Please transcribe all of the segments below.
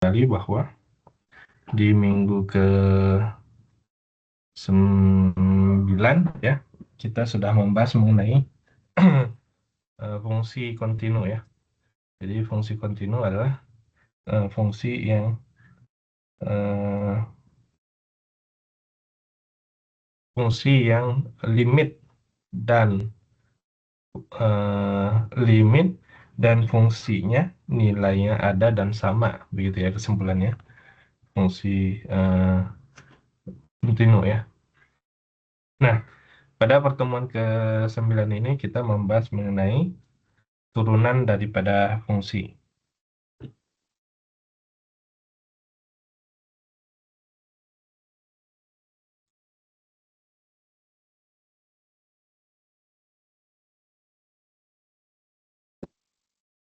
sekali bahwa di minggu ke-9 ya, kita sudah membahas mengenai fungsi kontinu ya. Jadi fungsi kontinu adalah fungsi yang eh, limit dan eh, limit dan fungsinya nilainya ada dan sama, begitu ya kesimpulannya. Fungsi kontinu ya. Nah, pada pertemuan ke-9 ini kita membahas mengenai turunan daripada fungsi.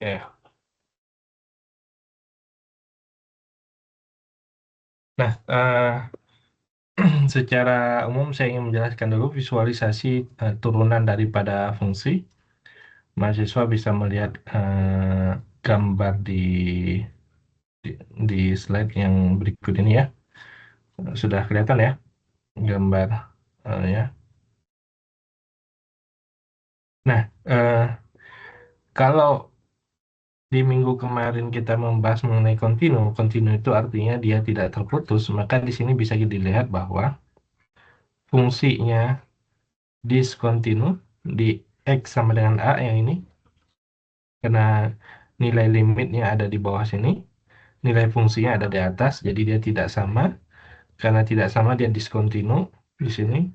Ya. Nah, secara umum saya ingin menjelaskan dulu visualisasi turunan daripada fungsi. Mahasiswa bisa melihat gambar di, di slide yang berikut ini ya. Sudah kelihatan ya gambar ya. Nah, kalau di minggu kemarin kita membahas mengenai kontinu, kontinu itu artinya dia tidak terputus, maka di sini bisa dilihat bahwa fungsinya diskontinu di X sama dengan A yang ini, karena nilai limitnya ada di bawah sini, nilai fungsinya ada di atas, jadi dia tidak sama. Karena tidak sama, dia diskontinu di sini.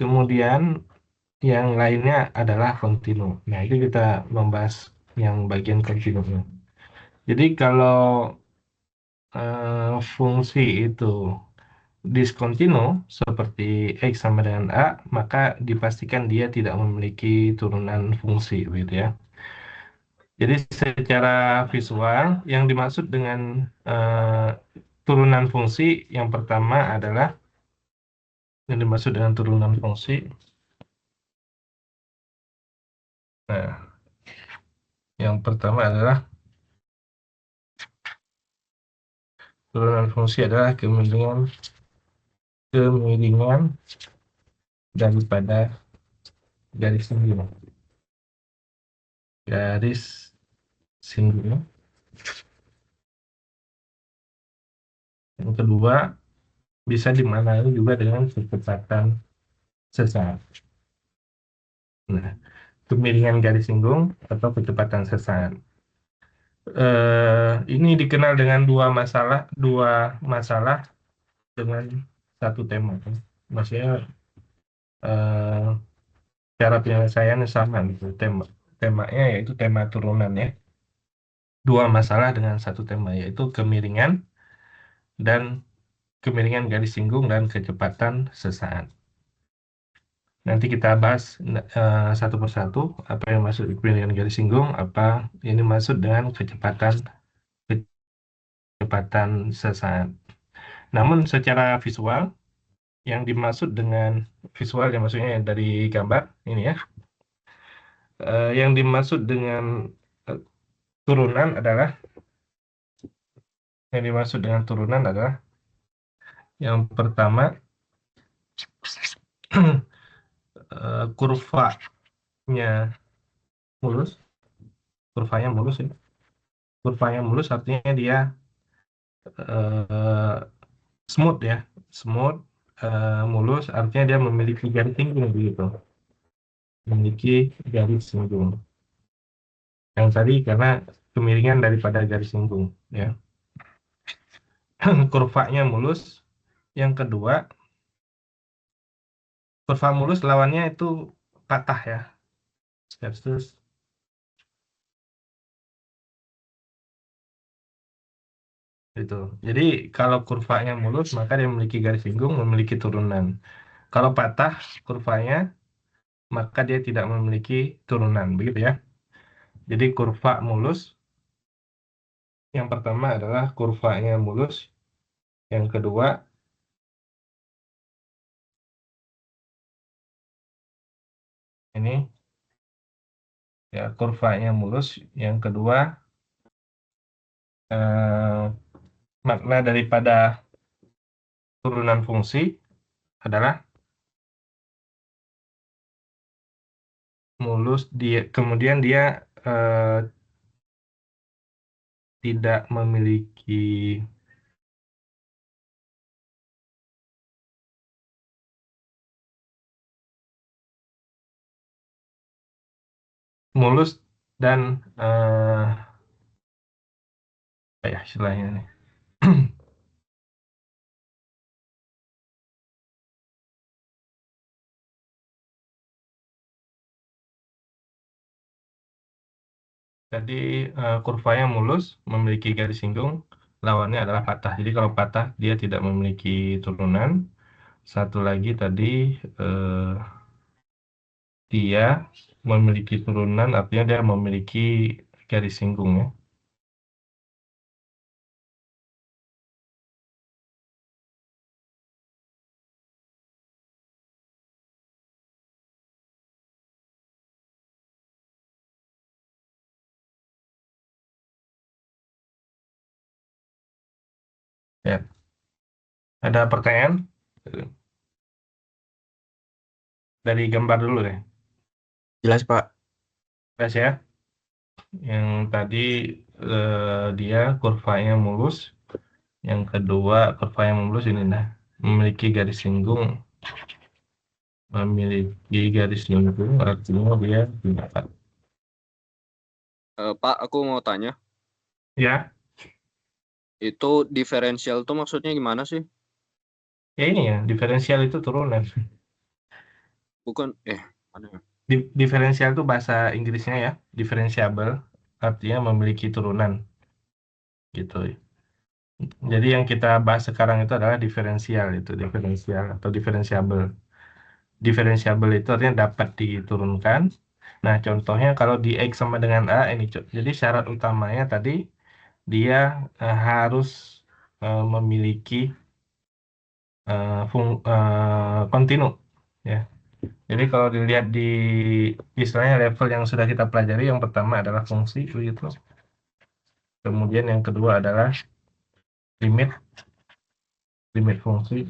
Kemudian yang lainnya adalah kontinu. Nah, itu kita membahas yang bagian kontinunya. Jadi kalau fungsi itu diskontinu seperti X sama dengan A, maka dipastikan dia tidak memiliki turunan fungsi, gitu ya. Jadi secara visual, yang dimaksud dengan turunan fungsi yang pertama adalah yang dimaksud dengan turunan fungsi. Nah, yang pertama adalah turunan fungsi adalah kemiringan daripada garis singgung. Garis singgung. Yang kedua, bisa dimaknai juga dengan kecepatan sesaat. Nah, kemiringan garis singgung atau kecepatan sesaat. Ini dikenal dengan dua masalah dengan satu tema. Maksudnya eh, cara penyelesaiannya sama gitu. Temanya yaitu tema turunan ya. Dua masalah dengan satu tema yaitu dan kemiringan garis singgung dan kecepatan sesaat. Nanti kita bahas satu persatu apa yang masuk kemiringan garis singgung, apa ini masuk dengan kecepatan sesaat. Namun secara visual yang dimaksud dengan visual yang maksudnya dari gambar ini ya, yang dimaksud dengan eh, turunan adalah yang pertama kurvanya mulus, kurvanya mulus ya. Kurvanya mulus artinya dia eh, smooth ya, smooth, mulus artinya dia memiliki garis singgung begitu, memiliki garis singgung. Yang tadi karena kemiringan daripada garis singgung ya. Kurvanya mulus. Yang kedua, kurva mulus lawannya itu patah ya, versus itu. Jadi kalau kurvanya mulus maka dia memiliki garis singgung, memiliki turunan. Kalau patah kurvanya maka dia tidak memiliki turunan, begitu ya. Jadi kurva mulus yang pertama adalah kurvanya mulus, yang kedua ini ya kurvanya mulus, yang kedua eh, makna daripada turunan fungsi adalah mulus, dia kemudian dia eh, tidak memiliki mulus dan apa ya istilahnya nih. Jadi kurvanya mulus, memiliki garis singgung, lawannya adalah patah. Jadi kalau patah dia tidak memiliki turunan. Satu lagi tadi eh, dia memiliki turunan, artinya dia memiliki garis singgung ya. Ya. Ada pertanyaan dari gambar dulu deh. Jelas, Pak. Jelas ya. Yang tadi dia kurvanya mulus. Yang kedua kurvanya mulus ini nah memiliki garis singgung, artinya dia tidak. Pak, aku mau tanya, Ya, itu diferensial tuh maksudnya gimana sih? ya ini ya diferensial itu turunan. Bukan, mana ya? Diferensial itu bahasa Inggrisnya ya, differentiable, artinya memiliki turunan gitu. Jadi yang kita bahas sekarang itu adalah diferensial itu, diferensial atau diferensiable. Diferensiable itu artinya dapat diturunkan. Nah, contohnya kalau di X sama dengan A ini, jadi syarat utamanya tadi dia harus memiliki kontinu ya. Jadi kalau dilihat di istilahnya level yang sudah kita pelajari, yang pertama adalah fungsi begitu. Kemudian yang kedua adalah limit, limit fungsi.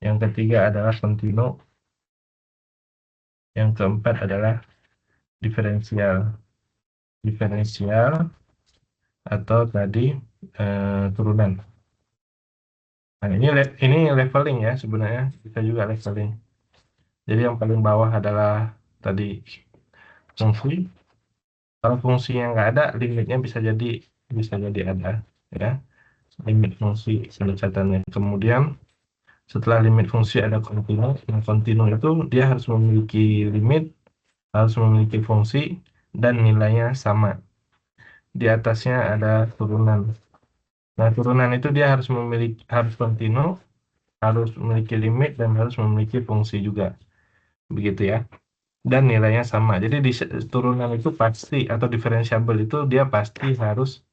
Yang ketiga adalah kontinu. Yang keempat adalah diferensial. Diferensial atau tadi turunan. Nah, ini leveling ya sebenarnya. Kita juga leveling. Jadi yang paling bawah adalah tadi fungsi. Kalau fungsinya nggak ada, limitnya bisa jadi ada, ya. Limit fungsi pendekatannya. Kemudian setelah limit fungsi ada kontinu. Nah, kontinu itu dia harus memiliki limit, harus memiliki fungsi, dan nilainya sama. Di atasnya ada turunan. Nah, turunan itu dia harus kontinu, harus memiliki limit, dan harus memiliki fungsi juga. Begitu ya. Dan nilainya sama. Jadi di turunan itu pasti atau diferensiable itu dia pasti harus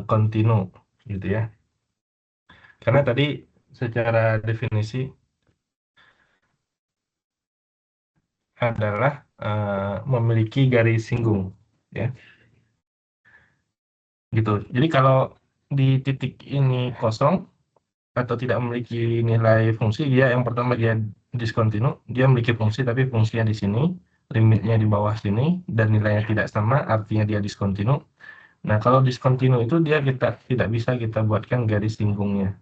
kontinu gitu ya. Karena tadi secara definisi adalah memiliki garis singgung ya. Gitu. Jadi kalau di titik ini kosong atau tidak memiliki nilai fungsi, dia yang pertama dia diskontinu, dia memiliki fungsi tapi fungsinya di sini, limitnya di bawah sini dan nilainya tidak sama, artinya dia diskontinu. Nah, kalau diskontinu itu dia kita tidak bisa kita buatkan garis singgungnya.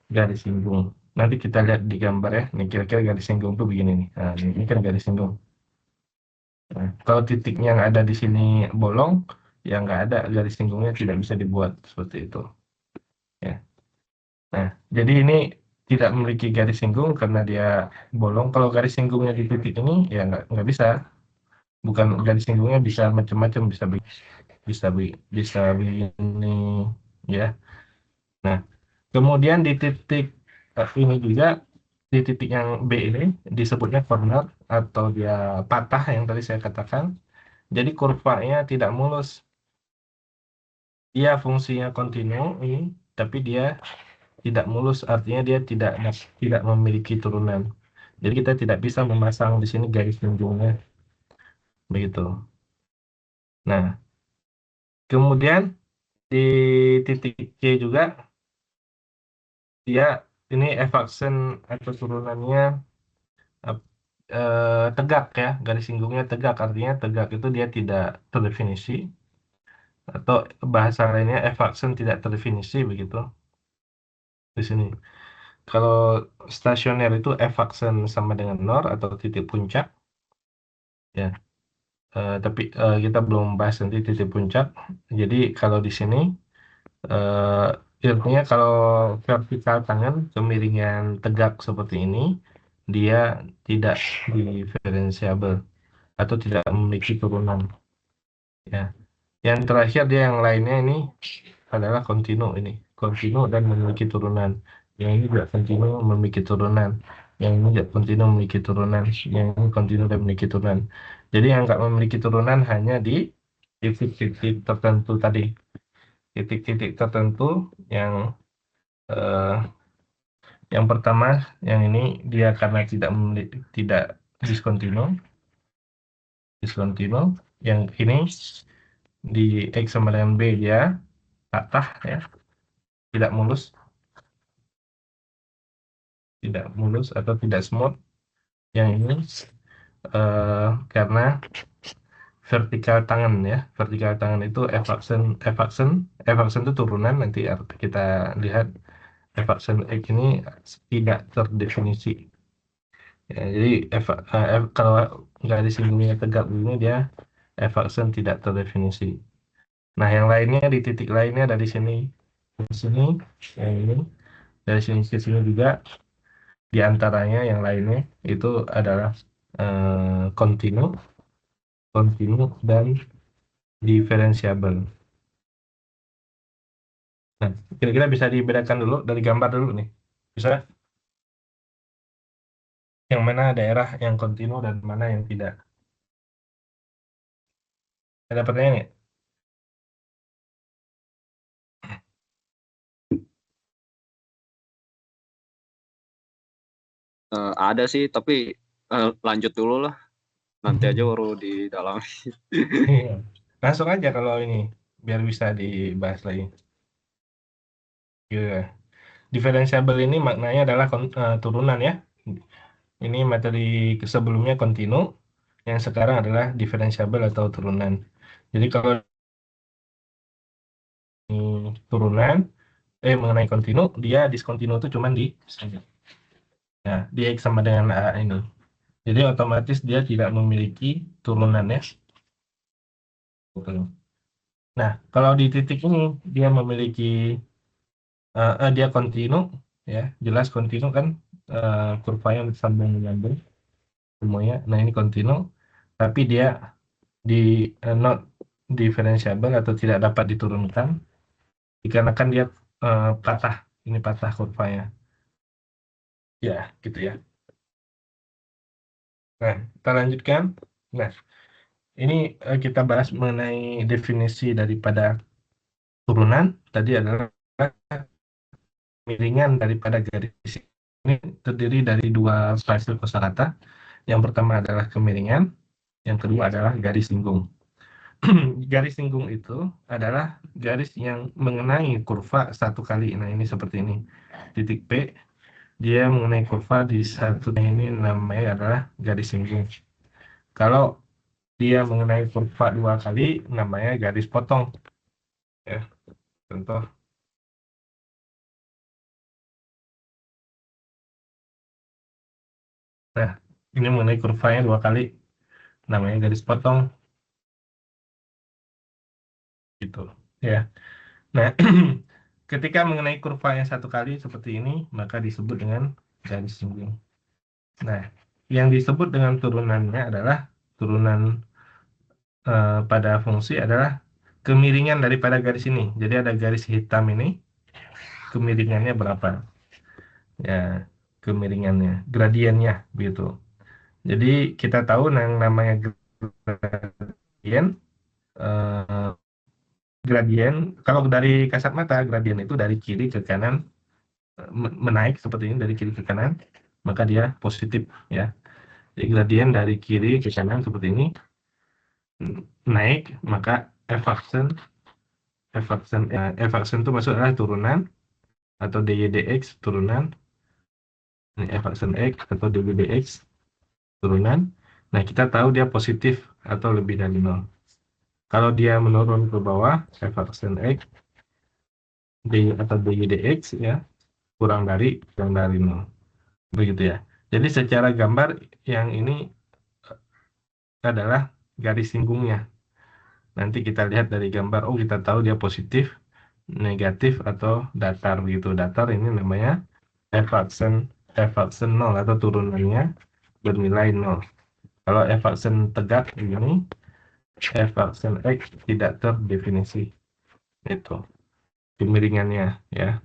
Garis singgung. Nanti kita lihat di gambar ya. Nih kira-kira garis singgung tuh begini nih. Nah, ini kan garis singgung. Nah, kalau titiknya yang ada di sini bolong, ya nggak ada garis singgungnya tidak bisa dibuat seperti itu. Ya. Nah, jadi ini tidak memiliki garis singgung karena dia bolong. Kalau garis singgungnya di titik ini, ya nggak bisa. Bukan garis singgungnya bisa macam-macam, bisa begini, ya. Nah, kemudian di titik ini juga, di titik yang B ini disebutnya corner atau dia patah yang tadi saya katakan. Jadi kurvanya tidak mulus. Dia fungsinya kontinu ini, tapi dia tidak mulus, artinya dia tidak memiliki turunan. Jadi kita tidak bisa memasang di sini garis singgungannya begitu. Nah, kemudian Di titik C juga dia ini Evaxen atau turunannya tegak ya, garis singgungnya tegak, artinya tegak itu dia tidak terdefinisi, atau bahasa lainnya Evaxen tidak terdefinisi begitu di sini. Kalau stasioner itu Evaxen sama dengan nor atau titik puncak ya. Tapi kita belum bahas nanti titik puncak. Jadi kalau di sini artinya kalau vertikal tangan kemiringan tegak seperti ini dia tidak diferensiabel atau tidak memiliki turunan ya. Yang terakhir dia yang lainnya ini adalah kontinu ini. Kontinu dan memiliki turunan. Yang ini juga kontinu memiliki turunan. Yang ini juga kontinu memiliki turunan. Yang ini kontinu dan memiliki turunan. Jadi yang nggak memiliki turunan hanya di titik-titik tertentu tadi. Titik-titik tertentu yang eh, yang pertama, yang ini dia karena tidak memiliki, tidak diskontinu, diskontinu. Yang ini di X sama dengan B dia patah ya, tidak mulus, tidak mulus atau tidak smooth. Yang ini karena vertikal tangan ya, vertikal tangan itu Evaxen itu turunan, nanti kita lihat Evaxen X ini tidak terdefinisi. Ya, jadi kalau nggak disinggungnya tegak begini dia Evaxen tidak terdefinisi. Nah, yang lainnya di titik lainnya dari sini ke sini, yang ini dari sini ke sini juga, di antaranya yang lainnya itu adalah kontinu, kontinu dan diferensiabel. Nah, kira-kira bisa dibedakan dulu dari gambar dulu nih. Bisa yang mana daerah yang kontinu dan mana yang tidak. Ada pertanyaan nggak? Ada sih, tapi lanjut dulu lah. Nanti aja baru di dalam. Iya. Langsung aja kalau ini biar bisa dibahas lagi. Gitu. Diferensiabel ini maknanya adalah turunan ya. Ini materi sebelumnya kontinu, yang sekarang adalah diferensiabel atau turunan. Jadi kalau ini turunan, mengenai kontinu, dia diskontinu itu cuma di sini. Ya, di X sama dengan A ini. Jadi otomatis dia tidak memiliki turunan ya. Gitu. Nah, kalau di titik ini dia memiliki dia kontinu ya, jelas kontinu kan, kurvanya sambung menyambung semuanya. Nah, ini kontinu tapi dia di not differentiable atau tidak dapat diturunkan dikarenakan dia patah, ini patah kurvanya ya, gitu ya. Nah, kita lanjutkan. Nah, ini kita bahas mengenai definisi daripada turunan tadi adalah miringan daripada garis ini terdiri dari dua fase kosakata. Yang pertama adalah kemiringan, yang kedua adalah garis singgung. Garis singgung itu adalah garis yang mengenai kurva satu kali. Nah, ini seperti ini. Titik P, dia mengenai kurva di satu, ini namanya adalah garis singgung. Kalau dia mengenai kurva dua kali, namanya garis potong. Ya, contoh. Nah, ini mengenai kurvanya dua kali, namanya garis potong. Gitu. Ya. Nah, ketika mengenai kurva yang satu kali seperti ini, maka disebut dengan garis singgung. Nah, yang disebut dengan turunannya adalah turunan pada fungsi adalah kemiringan daripada garis ini. Jadi ada garis hitam ini, kemiringannya berapa? Ya, kemiringannya, gradiennya gitu. Jadi kita tahu yang namanya gradien, eh, gradien kalau dari kasat mata gradien itu dari kiri ke kanan, menaik seperti ini dari kiri ke kanan, maka dia positif ya. Jadi gradien dari kiri ke kanan seperti ini naik, maka Evaxen F-aksen itu maksudnya turunan, atau DY/DX turunan, ini F-aksen X atau DY/DX turunan. Nah, kita tahu dia positif atau lebih dari 0. Kalau dia menurun ke bawah, F-aksen X, DY atau DY/DX ya, kurang dari 0. Begitu ya. Jadi secara gambar yang ini adalah garis singgungnya. Nanti kita lihat dari gambar, oh kita tahu dia positif, negatif, atau datar begitu. Datar ini namanya F-aksen F-aksen 0 atau turunannya bernilai 0. Kalau F-aksen tegak ini, F-aksen X tidak terdefinisi. Itu kemiringannya ya.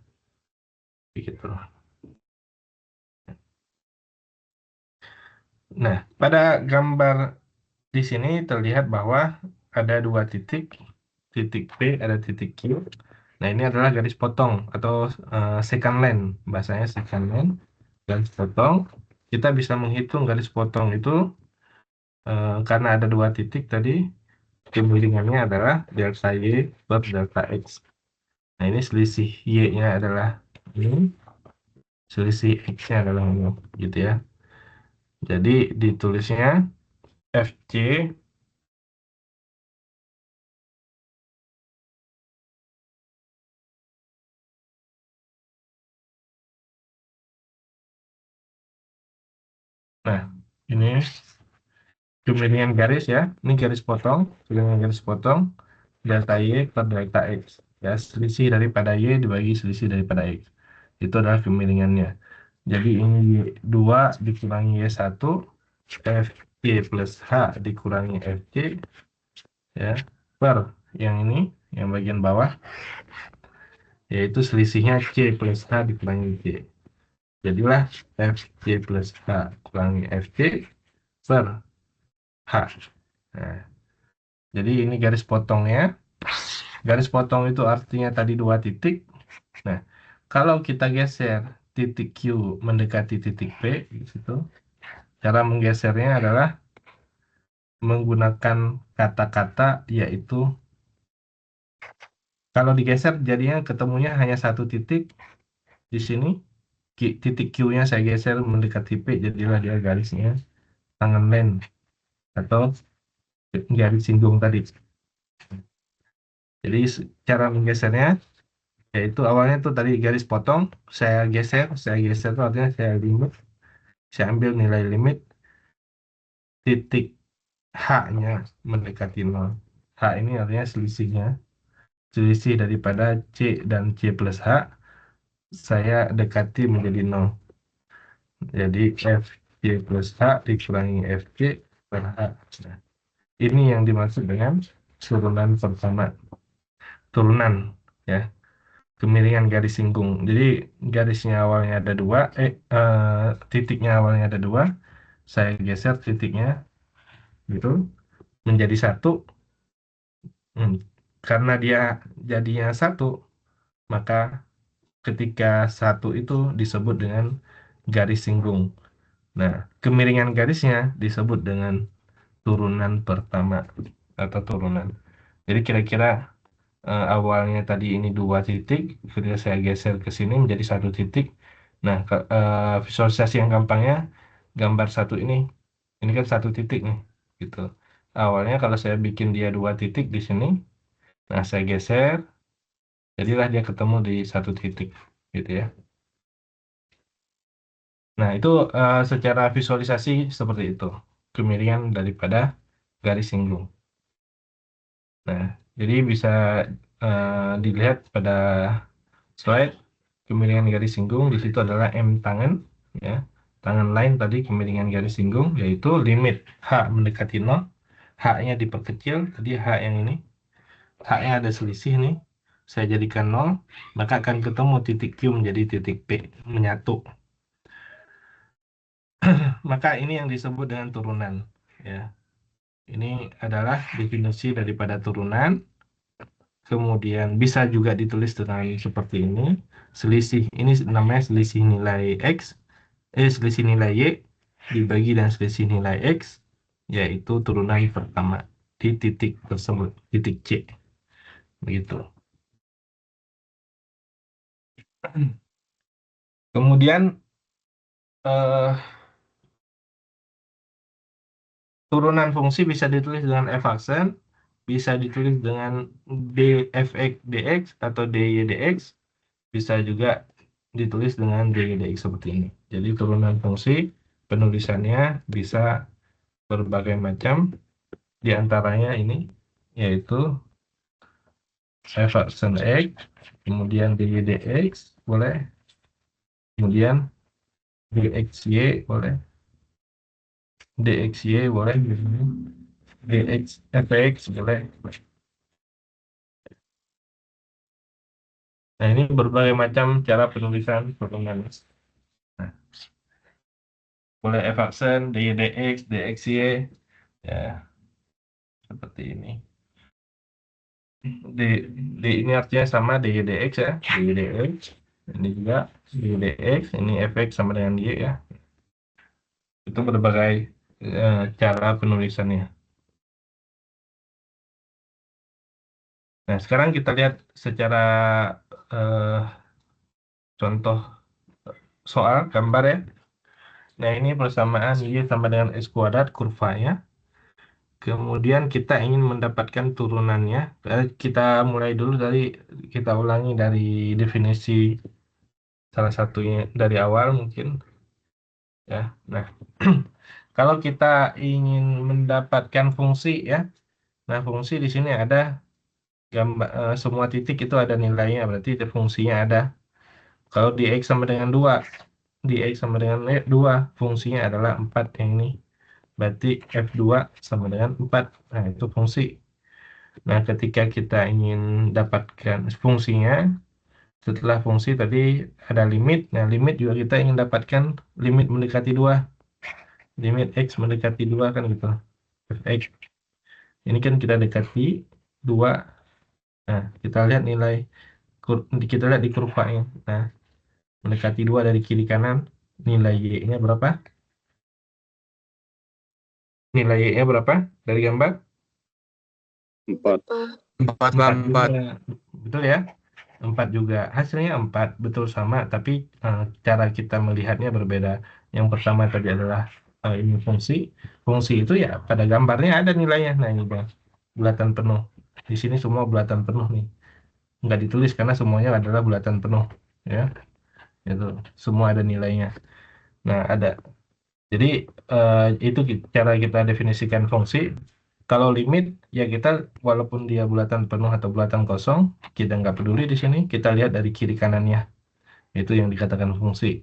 Begitu. Nah, pada gambar di sini terlihat bahwa ada dua titik, titik P, ada titik Q. Nah, ini adalah garis potong atau secant line, bahasanya secant line, garis potong. Kita bisa menghitung garis potong itu karena ada dua titik tadi, kemiringannya adalah delta Y per delta X. Nah, ini selisih Y-nya adalah ini, selisih X-nya adalah ini, gitu ya. Jadi ditulisnya FC Nah, ini kemiringan garis ya. Ini garis potong, kemiringan garis potong delta Y per delta X. Ya, selisih daripada Y dibagi selisih daripada X. Itu adalah kemiringannya. Jadi ini Y2 dikurangi Y1, FC plus H dikurangi FC ya, per yang ini, yang bagian bawah, yaitu selisihnya C plus H dikurangi C. Jadilah FC plus H kurangi FC per H. Nah, jadi ini garis potongnya. Garis potong itu artinya tadi dua titik. Nah, kalau kita geser titik Q mendekati titik P, di situ, cara menggesernya adalah menggunakan kata-kata, yaitu kalau digeser jadinya ketemunya hanya satu titik di sini. Titik Q-nya saya geser mendekati P, jadilah dia garisnya tangan len atau garis singgung tadi. Jadi cara menggesernya yaitu awalnya tuh tadi garis potong, saya geser itu artinya saya limit, saya ambil nilai limit titik H-nya mendekati 0. H ini artinya selisihnya, selisih daripada C dan C plus H, saya dekati menjadi 0. Jadi FC plus H dikurangi FC per H. Nah, ini yang dimaksud dengan turunan pertama. Turunan, ya. Kemiringan garis singgung. Jadi garisnya awalnya ada dua, titiknya awalnya ada dua. Saya geser titiknya, gitu, menjadi satu. Karena dia jadinya satu, maka ketika satu itu disebut dengan garis singgung. Nah, kemiringan garisnya disebut dengan turunan pertama atau turunan. Jadi kira-kira awalnya tadi ini dua titik, ketika saya geser ke sini menjadi satu titik. Nah, visualisasi yang gampangnya, gambar satu ini kan satu titik nih, gitu. Awalnya kalau saya bikin dia dua titik di sini, nah saya geser, jadilah dia ketemu di satu titik, gitu ya. Nah, itu secara visualisasi seperti itu, kemiringan daripada garis singgung. Nah, jadi bisa dilihat pada slide kemiringan garis singgung di situ adalah M tangan, ya. Tangan lain tadi kemiringan garis singgung yaitu limit H mendekati 0, H-nya diperkecil, tadi H yang ini, H-nya ada selisih nih, saya jadikan 0, maka akan ketemu titik Q menjadi titik P, menyatu. Maka ini yang disebut dengan turunan, ya. Ini adalah definisi daripada turunan. Kemudian bisa juga ditulis dengan seperti ini. Selisih ini namanya selisih nilai X, selisih nilai Y dibagi dan selisih nilai X, yaitu turunan pertama di titik tersebut, titik C. Begitu. Kemudian eh, turunan fungsi bisa ditulis dengan f aksen, bisa ditulis dengan dfx dx atau dy dx, bisa juga ditulis dengan dy dx seperti ini. Jadi turunan fungsi penulisannya bisa berbagai macam, di antaranya ini yaitu f aksen x, kemudian dy dx boleh, kemudian dxy boleh, dxy boleh, dx fx boleh. Nah, ini berbagai macam cara penulisan turunan. Nah, boleh f aksen, dy dx, dxy, ya seperti ini. D, D ini artinya sama dy dx ya, dy dx. Ini juga dy dx, ini fx sama dengan y ya. Itu berbagai cara penulisannya. Nah, sekarang kita lihat secara eh, contoh soal gambar ya. Nah, ini persamaan Y sama dengan X kuadrat kurvanya. Kemudian kita ingin mendapatkan turunannya. Kita mulai dulu dari, kita ulangi dari definisi salah satunya dari awal mungkin. Ya, nah, kalau kita ingin mendapatkan fungsi ya, nah fungsi di sini ada gambar, semua titik itu ada nilainya, berarti fungsinya ada. Kalau di X sama dengan 2, di X sama dengan 2, fungsinya adalah 4 yang ini. Berarti F2 sama dengan 4. Nah, itu fungsi. Nah, ketika kita ingin dapatkan fungsinya, setelah fungsi tadi ada limit. Nah, limit juga kita ingin dapatkan limit mendekati 2. Limit X mendekati 2 kan gitu. Fx. Ini kan kita dekati 2. Nah, kita lihat nilai, kita lihat di kurvanya. Nah, mendekati 2 dari kiri kanan, nilai Y-nya berapa? Nilai Y-nya berapa dari gambar? 4. 4 4 4. juga. Betul ya? 4 juga. Hasilnya 4, betul sama, tapi cara kita melihatnya berbeda. Yang pertama tadi adalah ini fungsi. Fungsi itu ya pada gambarnya ada nilainya. Nah, ini Bang, bulatan penuh. Di sini semua bulatan penuh nih. Nggak ditulis karena semuanya adalah bulatan penuh. Ya, itu semua ada nilainya. Nah, ada. Jadi itu cara kita definisikan fungsi. Kalau limit ya kita walaupun dia bulatan penuh atau bulatan kosong, kita nggak peduli di sini. Kita lihat dari kiri kanannya. Itu yang dikatakan fungsi.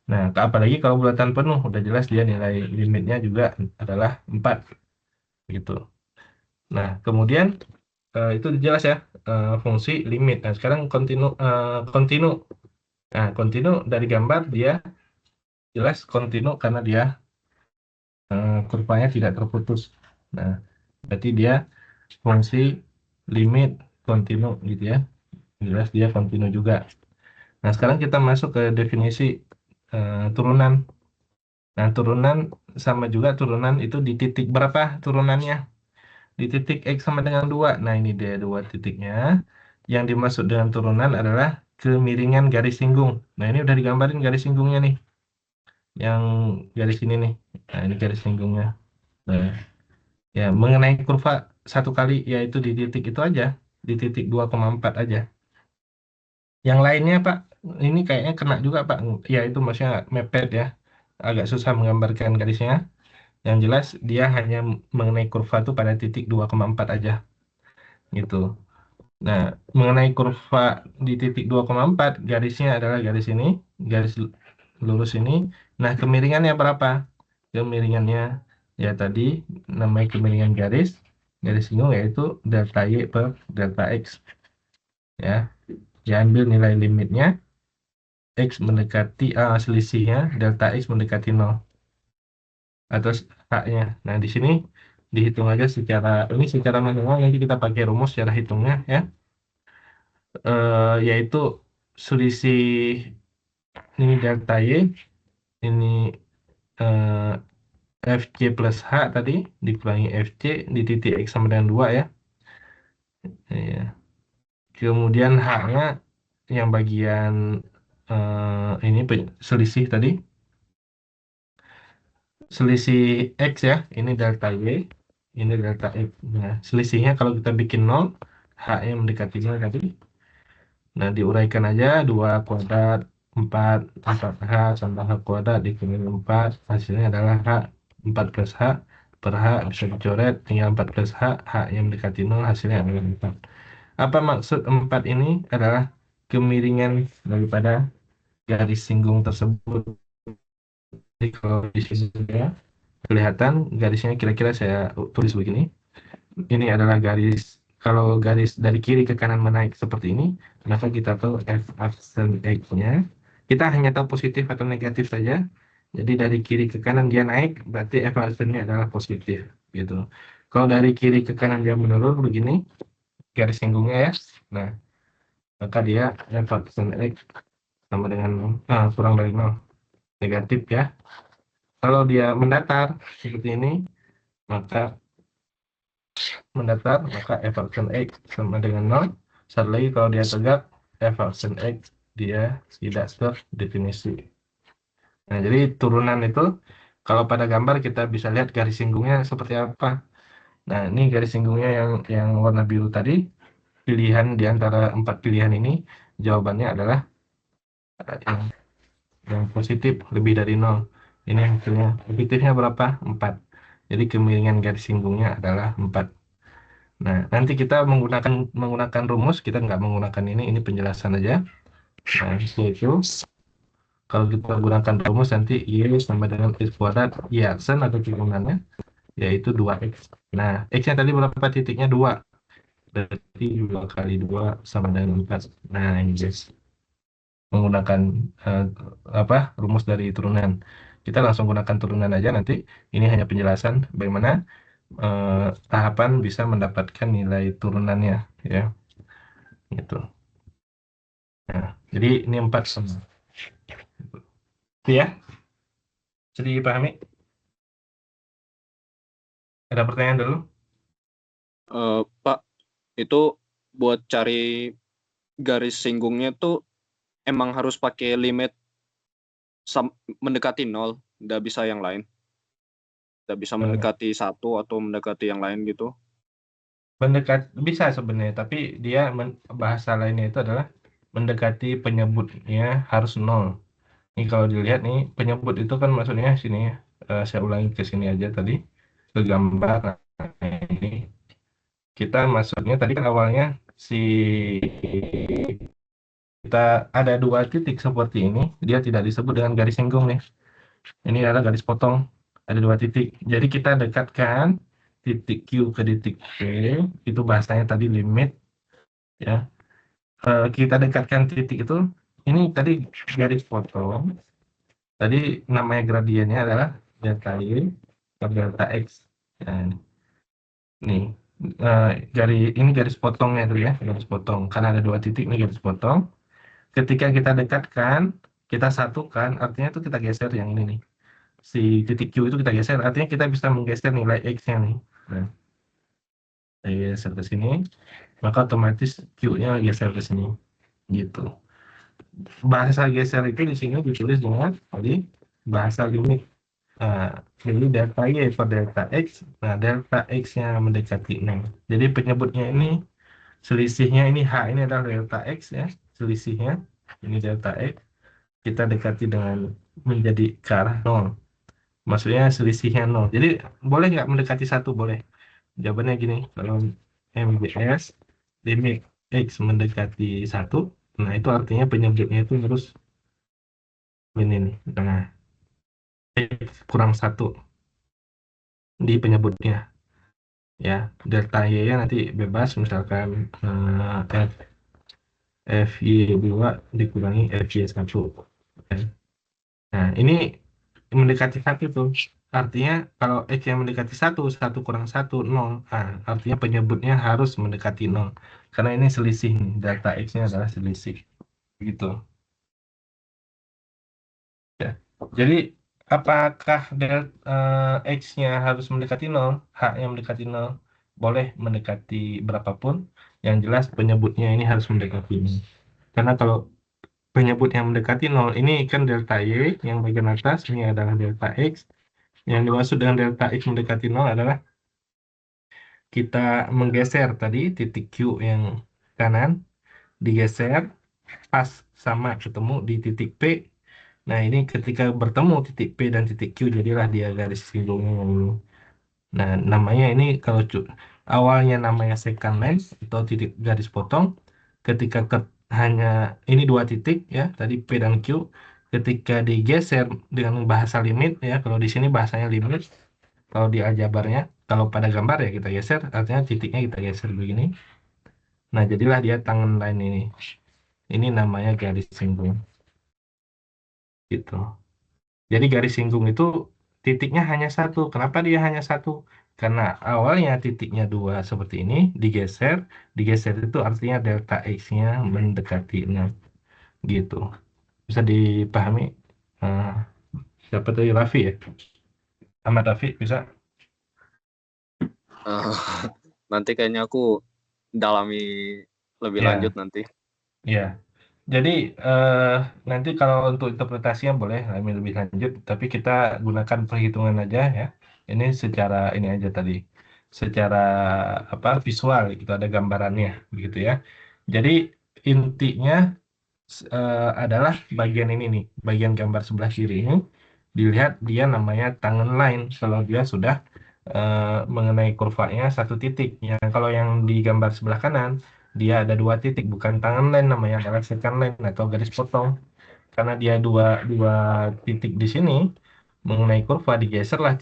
Nah, apalagi kalau bulatan penuh, udah jelas dia nilai limitnya juga adalah 4 gitu. Nah, kemudian itu jelas ya, fungsi limit. Nah, sekarang kontinu. Nah, kontinu dari gambar dia jelas kontinu karena dia kurvanya tidak terputus. Nah, berarti dia fungsi limit kontinu gitu ya. Jelas dia kontinu juga. Nah, sekarang kita masuk ke definisi turunan. Nah, turunan sama juga turunan itu di titik berapa turunannya? Di titik X sama dengan 2. Nah, ini dia 2 titiknya. Yang dimaksud dengan turunan adalah kemiringan garis singgung. Nah, ini udah digambarin garis singgungnya nih. Yang garis ini nih. Nah, ini garis singgungnya. Nah, ya, mengenai kurva satu kali, yaitu di titik itu aja. Di titik 2,4 aja. Yang lainnya, Pak, ini kayaknya kena juga, Pak. Ya, itu maksudnya mepet ya. Agak susah menggambarkan garisnya. Yang jelas, dia hanya mengenai kurva itu pada titik 2,4 aja. Gitu. Nah, mengenai kurva di titik 2,4, garisnya adalah garis ini, garis lurus ini. Nah, kemiringannya berapa? Kemiringannya, ya tadi, namanya kemiringan garis, garis singgung yaitu delta Y per delta X. Ya, diambil nilai limitnya, X mendekati, selisihnya, delta X mendekati 0. Atau H-nya. Nah, di sini dihitung aja ini secara manual, nanti kita pakai rumus cara hitungnya ya. Yaitu selisih ini delta Y, ini eh, FC plus H tadi, dikurangi FC di titik X sama dengan 2 ya. Ya. Kemudian H-nya yang bagian ini selisih tadi, selisih X ya, ini delta Y, ini delta X. Nah, selisihnya kalau kita bikin 0, H-nya mendekati 0 tadi. Nah, diuraikan aja 2 kuadrat 4 H tambah H kuadrat dikurangi 4, hasilnya adalah H 4 plus H per H bisa dicoret, tinggal 4 plus H, H yang mendekati 0 hasilnya adalah 4. Apa maksud 4 ini? Adalah kemiringan daripada garis singgung tersebut. Jadi kalau di sini ya, kelihatan garisnya kira-kira saya tulis begini. Ini adalah garis, kalau garis dari kiri ke kanan menaik seperti ini, maka kita tahu f aksen X-nya. Kita hanya tahu positif atau negatif saja. Jadi dari kiri ke kanan dia naik, berarti f aksennya adalah positif, gitu. Kalau dari kiri ke kanan dia menurun begini, garis singgungnya ya. Nah, maka dia f aksen X sama dengan kurang dari 0, negatif ya. Kalau dia mendatar seperti ini, maka f aksen X sama dengan 0. Satu lagi, kalau dia tegak, f aksen X dia tidak terdefinisi. Nah, jadi turunan itu kalau pada gambar kita bisa lihat garis singgungnya seperti apa. Nah, ini garis singgungnya yang warna biru tadi, pilihan di antara 4 pilihan ini, jawabannya adalah yang positif lebih dari 0. Ini hasilnya. Positifnya berapa? 4. Jadi kemiringan garis singgungnya adalah 4. Nah, nanti kita menggunakan rumus, kita nggak menggunakan ini penjelasan aja. Nah, yaitu kalau kita gunakan rumus nanti Y sama dengan X kuadrat, Y aksen atau turunannya, yaitu 2X. Nah, X-nya tadi berapa titiknya? 2. Berarti 2 kali 2 sama dengan 4. Nah, ini guys. Menggunakan rumus dari turunan. Kita langsung gunakan turunan aja nanti. Ini hanya penjelasan bagaimana tahapan bisa mendapatkan nilai turunannya ya. Gitu. Nah, jadi ini 4 sama. Itu ya. Jadi dipahami? Ada pertanyaan dulu? Pak, itu buat cari garis singgungnya tuh emang harus pakai limit mendekati 0, nggak bisa yang lain. Nggak bisa mendekati 1 atau mendekati yang lain gitu. Bisa sebenarnya, tapi dia bahasa lainnya itu adalah mendekati penyebutnya harus 0. Ini kalau dilihat nih, penyebut itu kan maksudnya sini ya. Saya ulangi ke sini aja tadi, ke gambar. Nah, ini kita masuknya tadi kan awalnya si kita ada 2 titik seperti ini, dia tidak disebut dengan garis singgung nih. Ini adalah garis potong, ada 2 titik. Jadi kita dekatkan titik Q ke titik P, itu bahasanya tadi limit ya. Kita dekatkan titik itu, ini tadi garis potong. Tadi namanya gradiennya adalah delta Y per delta X. Nah, nih ini garis potongnya itu ya, garis potong. Karena ada 2 titik, ini garis potong. Ketika kita dekatkan, kita satukan, artinya itu kita geser yang ini nih. Si titik Q itu kita geser, artinya kita bisa menggeser nilai X-nya nih. Nah, saya geser ke sini, maka otomatis Q-nya geser ke sini. Gitu. Bahasa geser itu di sini ditulis dengan tadi bahasa limit. Jadi delta Y per delta X. Nah, delta X-nya mendekati 0. Jadi penyebutnya ini, selisihnya ini H ini adalah delta X ya. Selisihnya, ini delta X. Kita dekati dengan menjadi ke arah 0. Maksudnya selisihnya 0. Jadi boleh nggak mendekati 1? Boleh. Jawabannya gini, kalau MBS limit X mendekati 1, nah itu artinya penyebutnya itu harus ini nih. Nah, X kurang 1 di penyebutnya. Ya, delta Y nya nanti bebas, misalkan F FY2 dikurangi FY1. Nah, ini mendekati 1 tuh. Artinya kalau X yang mendekati 1, 1 kurang 1, 0. Nah, artinya penyebutnya harus mendekati 0. Karena ini selisih nih, delta X-nya adalah selisih. Gitu. Ya. Jadi, apakah X-nya harus mendekati 0? H yang mendekati 0? Boleh mendekati berapapun. Yang jelas penyebutnya ini harus mendekati 0. Karena kalau penyebut yang mendekati nol. Ini kan delta Y, yang bagian atas, ini adalah delta X. Yang dimaksud dengan delta X mendekati nol adalah kita menggeser tadi titik Q yang kanan, digeser pas sama ketemu di titik P. Nah, ini ketika bertemu titik P dan titik Q, jadilah dia garis singgungnya yang ini. Nah, namanya ini kalau awalnya namanya secant line atau titik garis potong, ketika hanya ini dua titik ya, tadi P dan Q, ketika digeser dengan bahasa limit ya, kalau di sini bahasanya limit, kalau di aljabarnya, kalau pada gambar ya kita geser, artinya titiknya kita geser begini. Nah, jadilah dia tangan line ini. Ini namanya garis singgung gitu. Jadi garis singgung itu titiknya hanya satu. Kenapa dia hanya satu? Karena awalnya titiknya dua seperti ini, digeser. Digeser itu artinya delta X-nya mendekati 6. Gitu. Bisa dipahami? Eh, siapa tadi? Raffi ya? Ahmad Raffi, bisa? Eh, nanti kayaknya aku dalami lebih lanjut Ya, nanti. ya. Jadi eh, nanti kalau untuk interpretasinya boleh lebih lanjut, tapi kita gunakan perhitungan aja ya. Ini secara ini aja tadi, secara apa visual itu ada gambarannya begitu ya. Jadi intinya adalah bagian ini nih, bagian gambar sebelah kiri ini dilihat dia namanya tangan line kalau dia sudah mengenai kurvanya satu titik. Yang kalau yang di gambar sebelah kanan dia ada dua titik, bukan tangan line namanya, adalah secant line atau garis potong. Karena dia dua dua titik di sini mengenai kurva digeserlah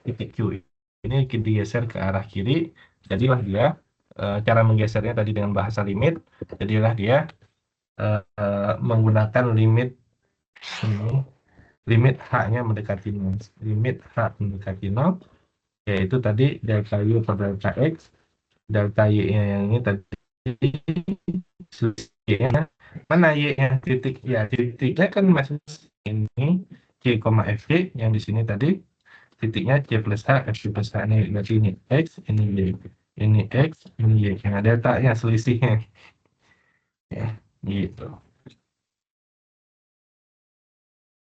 titik Q ini digeser ke arah kiri, jadilah dia cara menggesernya tadi dengan bahasa limit, jadilah dia menggunakan limit ini, limit H-nya mendekati 0. Limit H mendekati 0, yaitu tadi delta U per delta X, delta Y-nya yang ini tadi, Y-nya, mana Y-nya titik, ya titiknya kan masih ini, C, FG, yang di sini tadi, titiknya C plus H, F plus H, ini berarti ini X, ini Y. Ini X, ini Y. Nah, delta-nya selisihnya. Ya, gitu.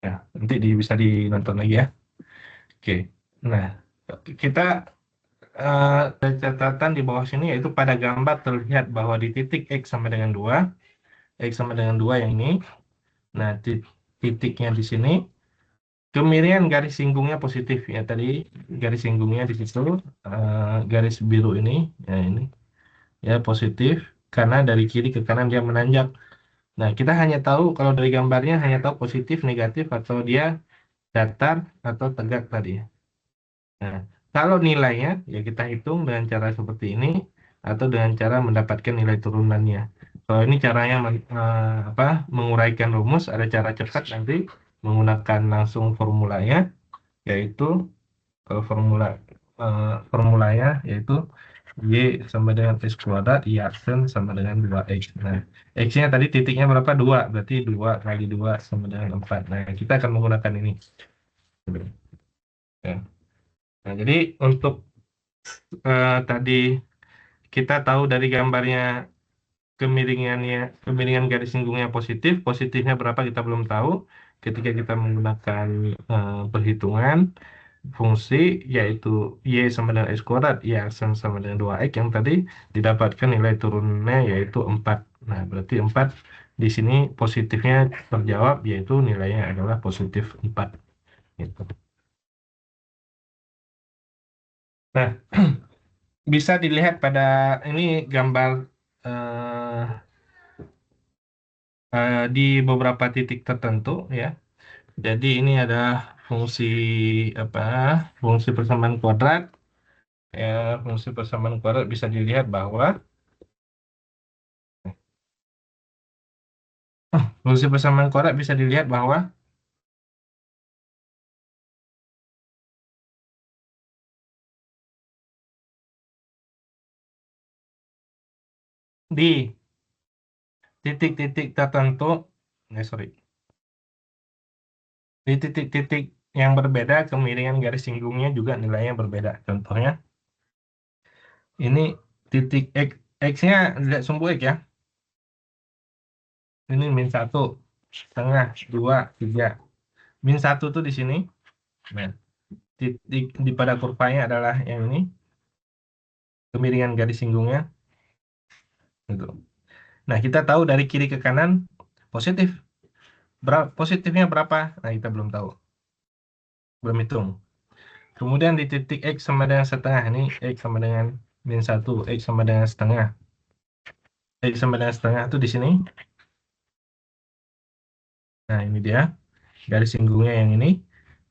Ya, nanti bisa dinonton lagi ya. Oke. Nah, kita ada catatan di bawah sini yaitu pada gambar terlihat bahwa di titik X sama dengan 2, X sama dengan 2 yang ini. Nah, titiknya di sini kemiringan garis singgungnya positif ya tadi garis singgungnya di situ garis biru ini ya ini ya positif karena dari kiri ke kanan dia menanjak. Nah, kita hanya tahu kalau dari gambarnya hanya tahu positif, negatif atau dia datar atau tegak tadi ya. Nah, kalau nilainya ya kita hitung dengan cara seperti ini atau dengan cara mendapatkan nilai turunannya. Kalau ini caranya apa menguraikan rumus, ada cara cepat nanti menggunakan langsung formulanya, yaitu formula formulanya yaitu Y sama dengan X kuadrat, Y aksen sama dengan 2X. Nah, X-nya tadi titiknya berapa? 2, berarti 2 kali 2 sama dengan 4. Nah, kita akan menggunakan ini. Ya. Nah, jadi untuk tadi kita tahu dari gambarnya kemiringannya, kemiringan garis singgungnya positif, positifnya berapa kita belum tahu. Ketika kita menggunakan perhitungan fungsi yaitu Y sama dengan X kuadrat, Y aksen sama dengan 2X yang tadi didapatkan nilai turunnya yaitu 4. Nah, berarti 4 di sini positifnya terjawab yaitu nilainya adalah positif 4. Gitu. Nah, bisa dilihat pada ini gambar eh, di beberapa titik tertentu ya. Jadi ini ada fungsi apa? Fungsi persamaan kuadrat. Ya, fungsi persamaan kuadrat bisa dilihat bahwa fungsi persamaan kuadrat bisa dilihat bahwa di titik-titik tertentu, sorry, di titik-titik yang berbeda kemiringan garis singgungnya juga nilainya berbeda. Contohnya ini titik X, X-nya tidak sumbu X ya. Ini min 1. setengah, 2, 3. Min 1 tuh di sini. Nah, di pada kurvanya adalah yang ini. Kemiringan garis singgungnya. Gitu. Nah, kita tahu dari kiri ke kanan positif. Positifnya berapa? Nah, kita belum tahu. Belum hitung. Kemudian di titik X sama dengan setengah. Ini X sama dengan min 1. X sama dengan setengah. X sama dengan setengah itu di sini. Nah, ini dia. Garis singgungnya yang ini.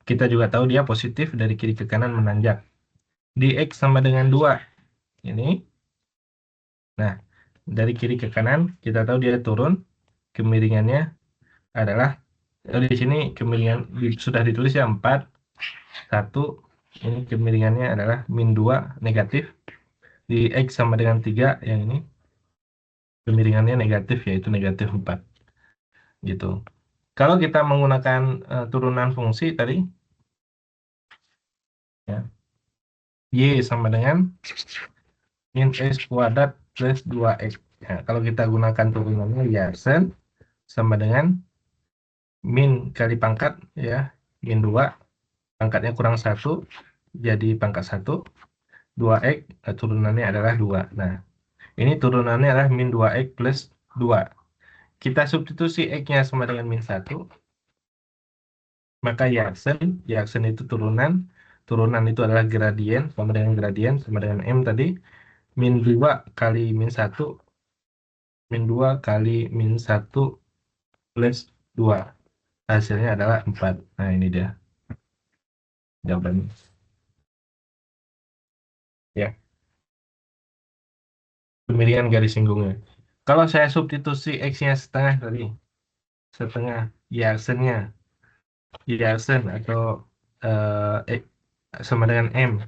Kita juga tahu dia positif dari kiri ke kanan menanjak. Di X sama dengan 2. Ini. Nah, dari kiri ke kanan kita tahu dia turun. Kemiringannya adalah di sini kemiringan sudah ditulis ya 4, 1. Ini kemiringannya adalah min 2 negatif. Di X sama dengan 3 yang ini. Kemiringannya negatif yaitu negatif 4. Gitu. Kalau kita menggunakan turunan fungsi tadi, ya, Y sama dengan min S kuadrat plus 2X. Ya, kalau kita gunakan turunannya, ya, sen sama dengan min kali pangkat, ya, min 2, pangkatnya kurang 1, jadi pangkat 1, 2X, turunannya adalah 2. Nah, ini turunannya adalah min 2X plus 2. Kita substitusi X-nya sama dengan min 1, maka Yaksen itu turunan itu adalah gradien, sama dengan M tadi, min 2 kali min 1, min 2 kali min 1 plus 2. Hasilnya adalah 4. Nah, ini dia jawabannya. Ya, kemiringan garis singgungnya. Kalau saya substitusi X-nya setengah tadi, setengah Yaksennya, Yaksen atau X sama dengan M,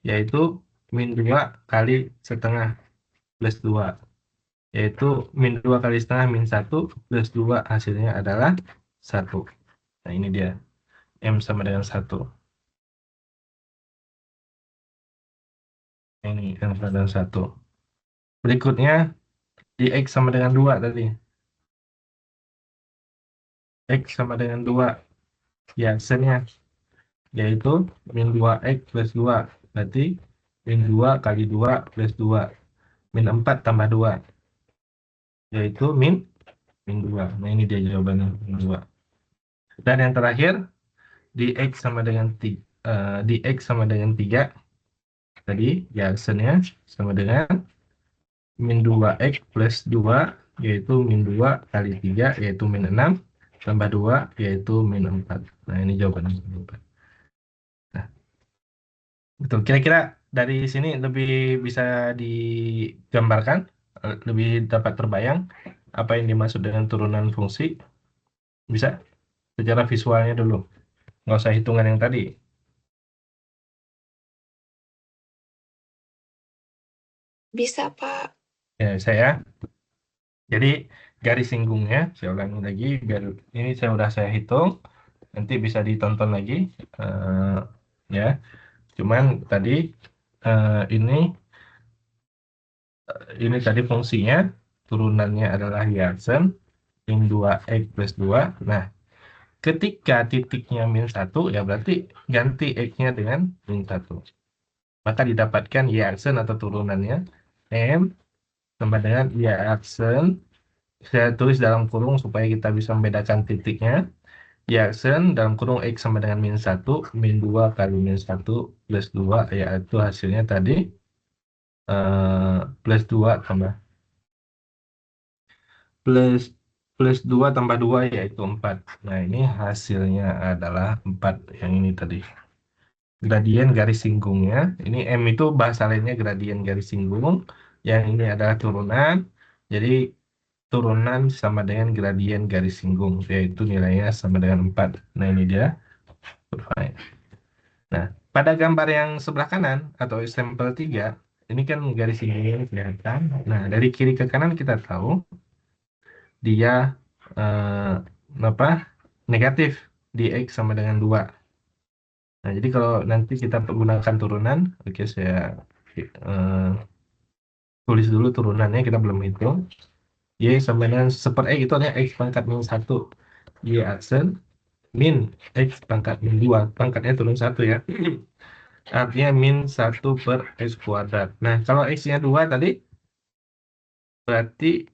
yaitu min 2 kali setengah plus 2, yaitu min 2 kali setengah min 1 plus 2, hasilnya adalah 1. Nah, ini dia. M sama dengan 1. Ini M sama dengan 1. Berikutnya, di X sama dengan 2 tadi. X sama dengan 2. Ya, sennya, yaitu min 2X plus 2. Berarti min 2 kali 2 plus 2. Min 4 tambah 2. Yaitu min 2. Nah, ini dia jawabannya, min 2. Dan yang terakhir, di X sama dengan 3. Di X sama dengan 3. Tadi, ya, sennya sama dengan min 2X plus 2, yaitu min 2 kali 3, yaitu min 6, tambah 2, yaitu min 4. Nah, ini jawabannya, min 4. Nah, betul. Kira-kira dari sini lebih bisa digambarkan, lebih dapat terbayang apa yang dimaksud dengan turunan fungsi? Bisa? Secara visualnya dulu. Nggak usah hitungan yang tadi. Bisa, Pak. Ya, jadi garis singgungnya, saya ulangi lagi, biar ini saya hitung, nanti bisa ditonton lagi. eh, ya, cuman tadi ini tadi fungsinya turunannya adalah Yarsen min 2X plus 2. Nah, ketika titiknya min 1, ya berarti ganti X-nya dengan min 1. Maka didapatkan Yarsen atau turunannya M sama dengan Yarsen. Saya tulis dalam kurung supaya kita bisa membedakan titiknya. Yarsen dalam kurung X sama dengan min 1, min 2 kali min 1 plus 2, yaitu hasilnya tadi plus 2 tambah plus plus 2 tambah 2 yaitu 4. Nah, ini hasilnya adalah 4 yang ini tadi. Gradien garis singgungnya, ini M itu bahasa lainnya gradien garis singgung, yang ini adalah turunan. Jadi turunan sama dengan gradien garis singgung, yaitu nilainya sama dengan 4. Nah, ini dia kurvanya. Nah, pada gambar yang sebelah kanan atau sampel 3, ini kan garis singgungnya ini kelihatan. Nah, dari kiri ke kanan kita tahu dia apa negatif di X sama dengan 2. Nah, jadi kalau nanti kita menggunakan turunan, oke, saya eh, tulis dulu turunannya, kita belum hitung. Y sama dengan 1/X itu adalah X pangkat min 1. Y aksen min X pangkat min 2. Pangkatnya turun 1 ya. Artinya min 1 per X kuadrat. Nah, kalau X-nya 2 tadi, berarti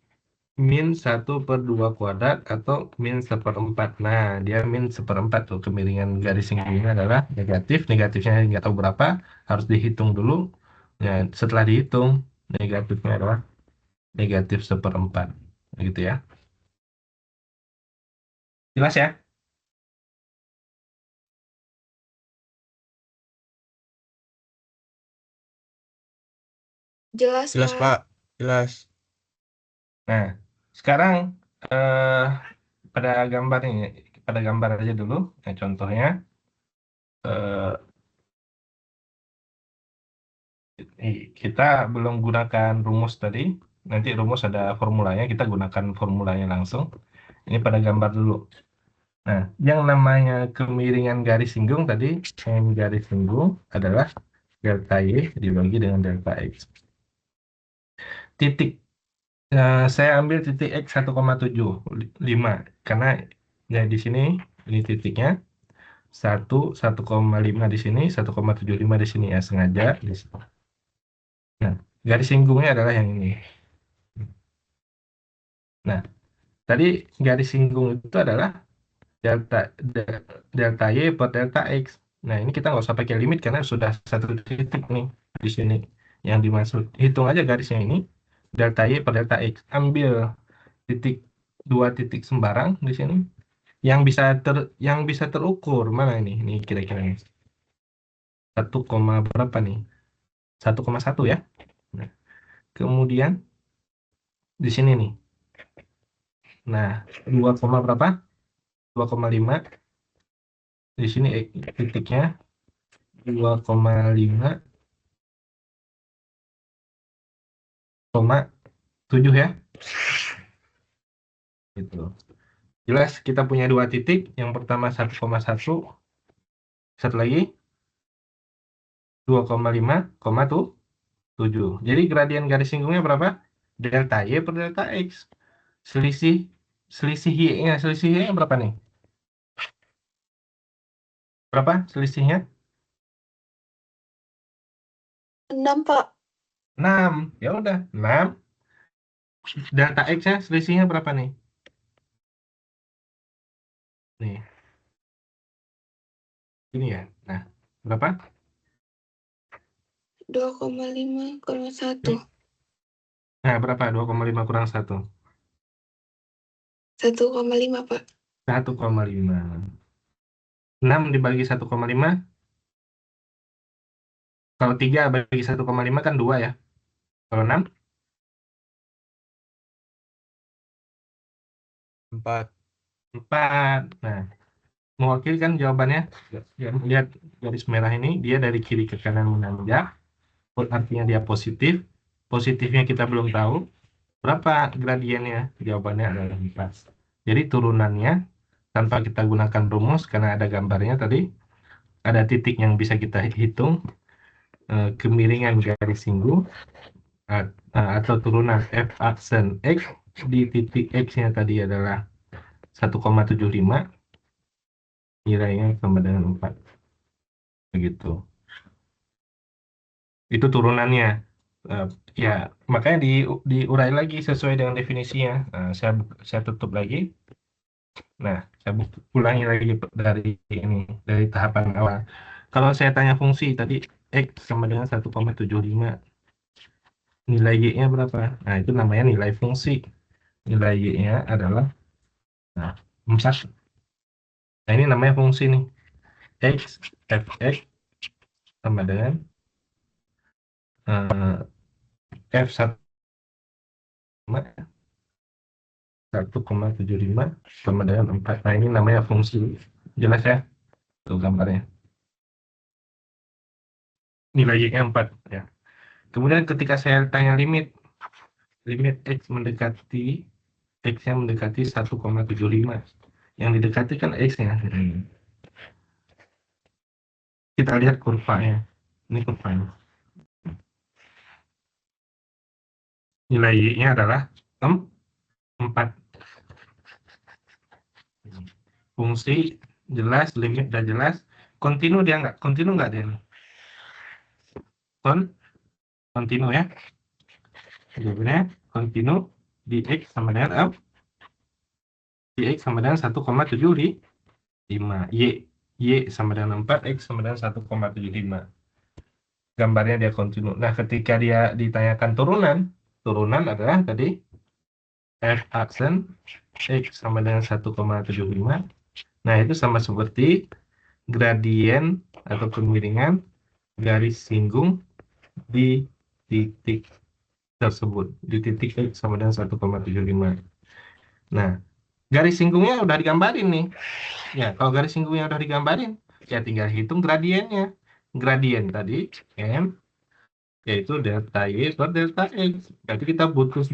min 1 per 2 kuadrat atau min 1/4. Nah, dia min 1/4 tuh. Kemiringan garis singgungnya adalah negatif. Negatifnya nggak tahu berapa, harus dihitung dulu. Ya, setelah dihitung, negatifnya adalah negatif 1/4. Gitu ya. Jelas ya? Jelas, Jelas, Pak. Pak. Jelas. Nah, sekarang eh, pada gambar ini, pada gambar aja dulu. Nah, contohnya, eh, kita belum gunakan rumus tadi. Nanti rumus ada formulanya, kita gunakan formulanya langsung. Ini pada gambar dulu. Nah, yang namanya kemiringan garis singgung tadi, M garis singgung adalah delta Y dibagi dengan delta X. Titik, saya ambil titik X 1,75 karena ya di sini ini titiknya 1,5 di sini, 1,75 di sini ya, sengaja di sini. Nah, garis singgungnya adalah yang ini. Nah, tadi garis singgung itu adalah delta delta Y per delta X. Nah, ini kita nggak usah pakai limit karena sudah satu titik nih di sini yang dimaksud. Hitung aja garisnya ini, delta Y per delta X. Ambil titik, dua titik sembarang di sini. Yang bisa terukur mana ini? Ini kira-kira nih. 1, berapa nih? 1,1 ya. Nah, kemudian di sini nih. Nah, 2, berapa? 2,5. Di sini titiknya 2,5,7 ya. Gitu. Jelas kita punya dua titik. Yang pertama 1,1, satu lagi 2,5,7. Jadi gradien garis singgungnya berapa? Delta Y per delta X. Selisih selisih Y-nya berapa nih? Berapa selisihnya? 6, Pak. 6. Ya udah, 6. Delta X-nya selisihnya berapa nih? Nih, ini ya. Nah, berapa? 2,5 kurang 1. Nah, berapa? 2,5 kurang 1. 1,5, Pak. 1,5. 6 dibagi 1,5. Kalau 3 bagi 1,5 kan 2 ya. Kalau 6, 4. 4. Nah, mewakili kan jawabannya. Lihat garis merah ini, dia dari kiri ke kanan menanjak. Artinya dia positif. Positifnya kita belum tahu. Berapa gradiennya? Jawabannya adalah 4. Jadi turunannya, tanpa kita gunakan rumus, karena ada gambarnya tadi, ada titik yang bisa kita hitung, kemiringan garis singgung, atau turunan F aksen X di titik X-nya tadi adalah 1,75, nilainya sama dengan 4. Begitu. Itu turunannya. Ya, makanya diurai lagi sesuai dengan definisinya. Saya tutup lagi. Nah, saya ulangi lagi dari tahapan awal. Kalau saya tanya fungsi tadi X sama dengan 1,75, nilai Y-nya berapa? Nah, itu namanya nilai fungsi. Nilai Y-nya adalah 4. Nah, ini namanya fungsi nih. X, Fx sama dengan F1 1,75 sama dengan 4. Nah, ini namanya fungsi. Jelas ya? Tuh gambarnya. Nilai Y-nya 4 ya. Kemudian ketika saya tanya limit X mendekati X-nya mendekati 1,75. Yang didekati kan X-nya. Kita lihat kurvanya. Ini kurvanya. Nilai Y-nya adalah 4. Fungsi jelas, limit udah jelas. Kontinu dia nggak? Kontinu nggak dia? Kontinu ya. Jawabannya kontinu di X sama dengan apa? Di X sama dengan 1,75. Y sama dengan 4, X sama dengan 1,75. Gambarnya dia kontinu. Nah, ketika dia ditanyakan turunan adalah tadi F aksen X sama dengan 1,75. Nah, itu sama seperti gradien atau kemiringan garis singgung di titik tersebut. Di titik X sama dengan 1,75. Nah, garis singgungnya udah digambarin nih. Ya, kalau garis singgungnya udah digambarin, ya tinggal hitung gradiennya. Gradien tadi, M, yaitu delta Y per delta X. Berarti kita butuh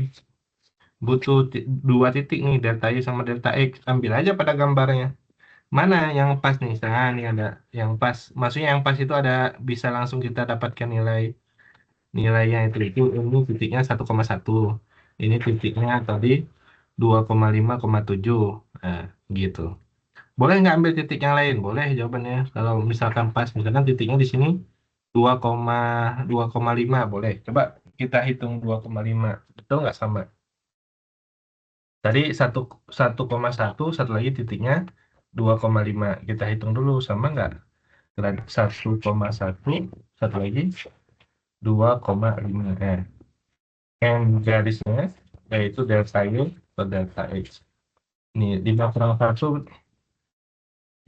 dua titik nih, delta Y sama delta X. Ambil aja pada gambarnya. Mana yang pas nih? Nah, ini ada yang pas. Maksudnya yang pas itu ada, bisa langsung kita dapatkan nilainya itu ini titiknya 1,1. Ini titiknya tadi 2,5,7. Nah, gitu. Boleh nggak ambil titik yang lain? Boleh jawabannya. Kalau misalkan pas, misalkan titiknya di sini 2,5 boleh. Coba kita hitung 2,5. Betul nggak sama? Tadi 1,1, satu lagi titiknya 2,5. Kita hitung dulu sama nggak? 1,1, satu lagi 2,5. Yang garisnya yaitu delta Y per delta X. Ini 5 kurang 1,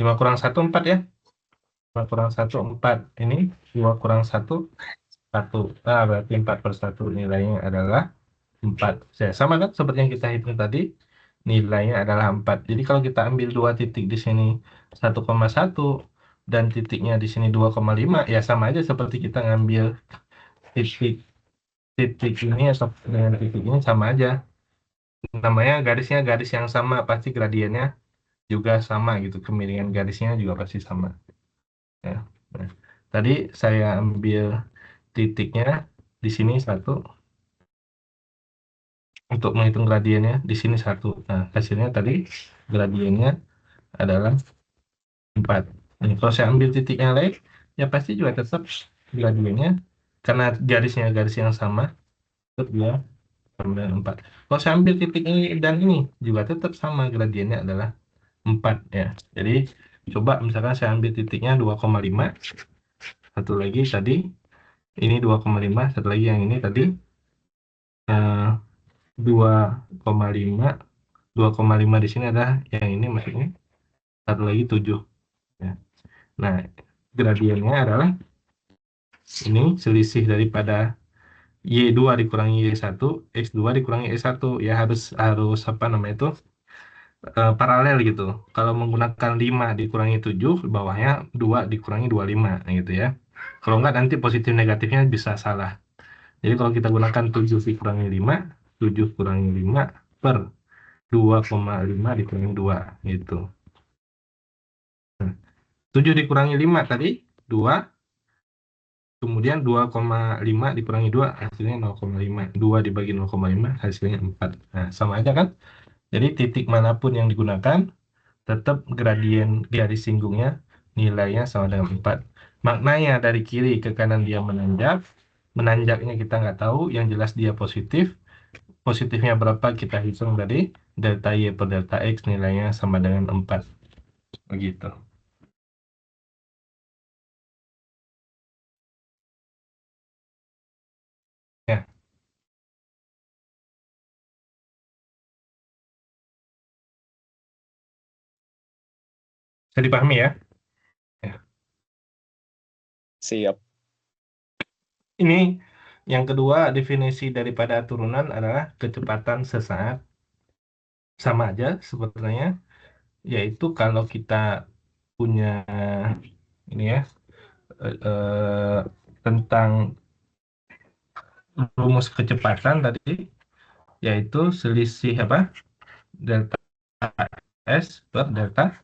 5 kurang 1, 4 ya. 5 kurang 1, 4. Ini 2 kurang 1, 1. Nah, berarti 4/1 nilainya adalah 4. Sama kan seperti yang kita hitung tadi, nilainya adalah 4. Jadi kalau kita ambil dua titik di sini 1,1 dan titiknya di sini 2,5, ya sama aja seperti kita ngambil titik titik ini atau dengan titik ini sama aja. Namanya garisnya garis yang sama, pasti gradiennya juga sama gitu. Kemiringan garisnya juga pasti sama. Ya. Nah, tadi saya ambil titiknya di sini 1 untuk menghitung gradiennya, di sini 1. Nah, hasilnya tadi gradiennya adalah 4. Nah, kalau saya ambil titik yang lain, ya pasti juga tetap gradiennya, karena garisnya garis yang sama, tetap dia sama dengan 4. Kalau saya ambil titik ini dan ini, juga tetap sama, gradiennya adalah 4 ya. Jadi, coba misalkan saya ambil titiknya 2,5, satu lagi tadi, ini 2,5, satu lagi yang ini tadi, 2,5, 2,5 di sini adalah yang ini maksudnya, satu lagi 7 ya. Nah, gradiennya adalah ini selisih daripada Y2 dikurangi Y1, X2 dikurangi Y1 ya, harus apa namanya itu, paralel gitu. Kalau menggunakan 5 dikurangi 7, bawahnya 2 dikurangi 25 gitu ya. Kalau enggak nanti positif negatifnya bisa salah. Jadi kalau kita gunakan 7 dikurangi 5, 7 kurangi 5 per 2,5 dikurangi 2 gitu. 7 dikurangi 5 tadi 2, kemudian 2,5 dikurangi 2 hasilnya 0,5. 2 dibagi 0,5 hasilnya 4. Nah, sama aja kan? Jadi titik manapun yang digunakan tetap gradien garis singgungnya nilainya sama dengan 4. Maknanya dari kiri ke kanan dia menanjak. Menanjaknya kita nggak tahu, yang jelas dia positif. Positifnya berapa kita hitung tadi. Delta Y per delta X nilainya sama dengan 4. Begitu. Ya, bisa dipahami ya? Ya. Siap. Ini yang kedua, definisi daripada turunan adalah kecepatan sesaat. Sama aja sebenarnya, yaitu kalau kita punya ini ya, tentang rumus kecepatan tadi, yaitu selisih apa? Delta S per delta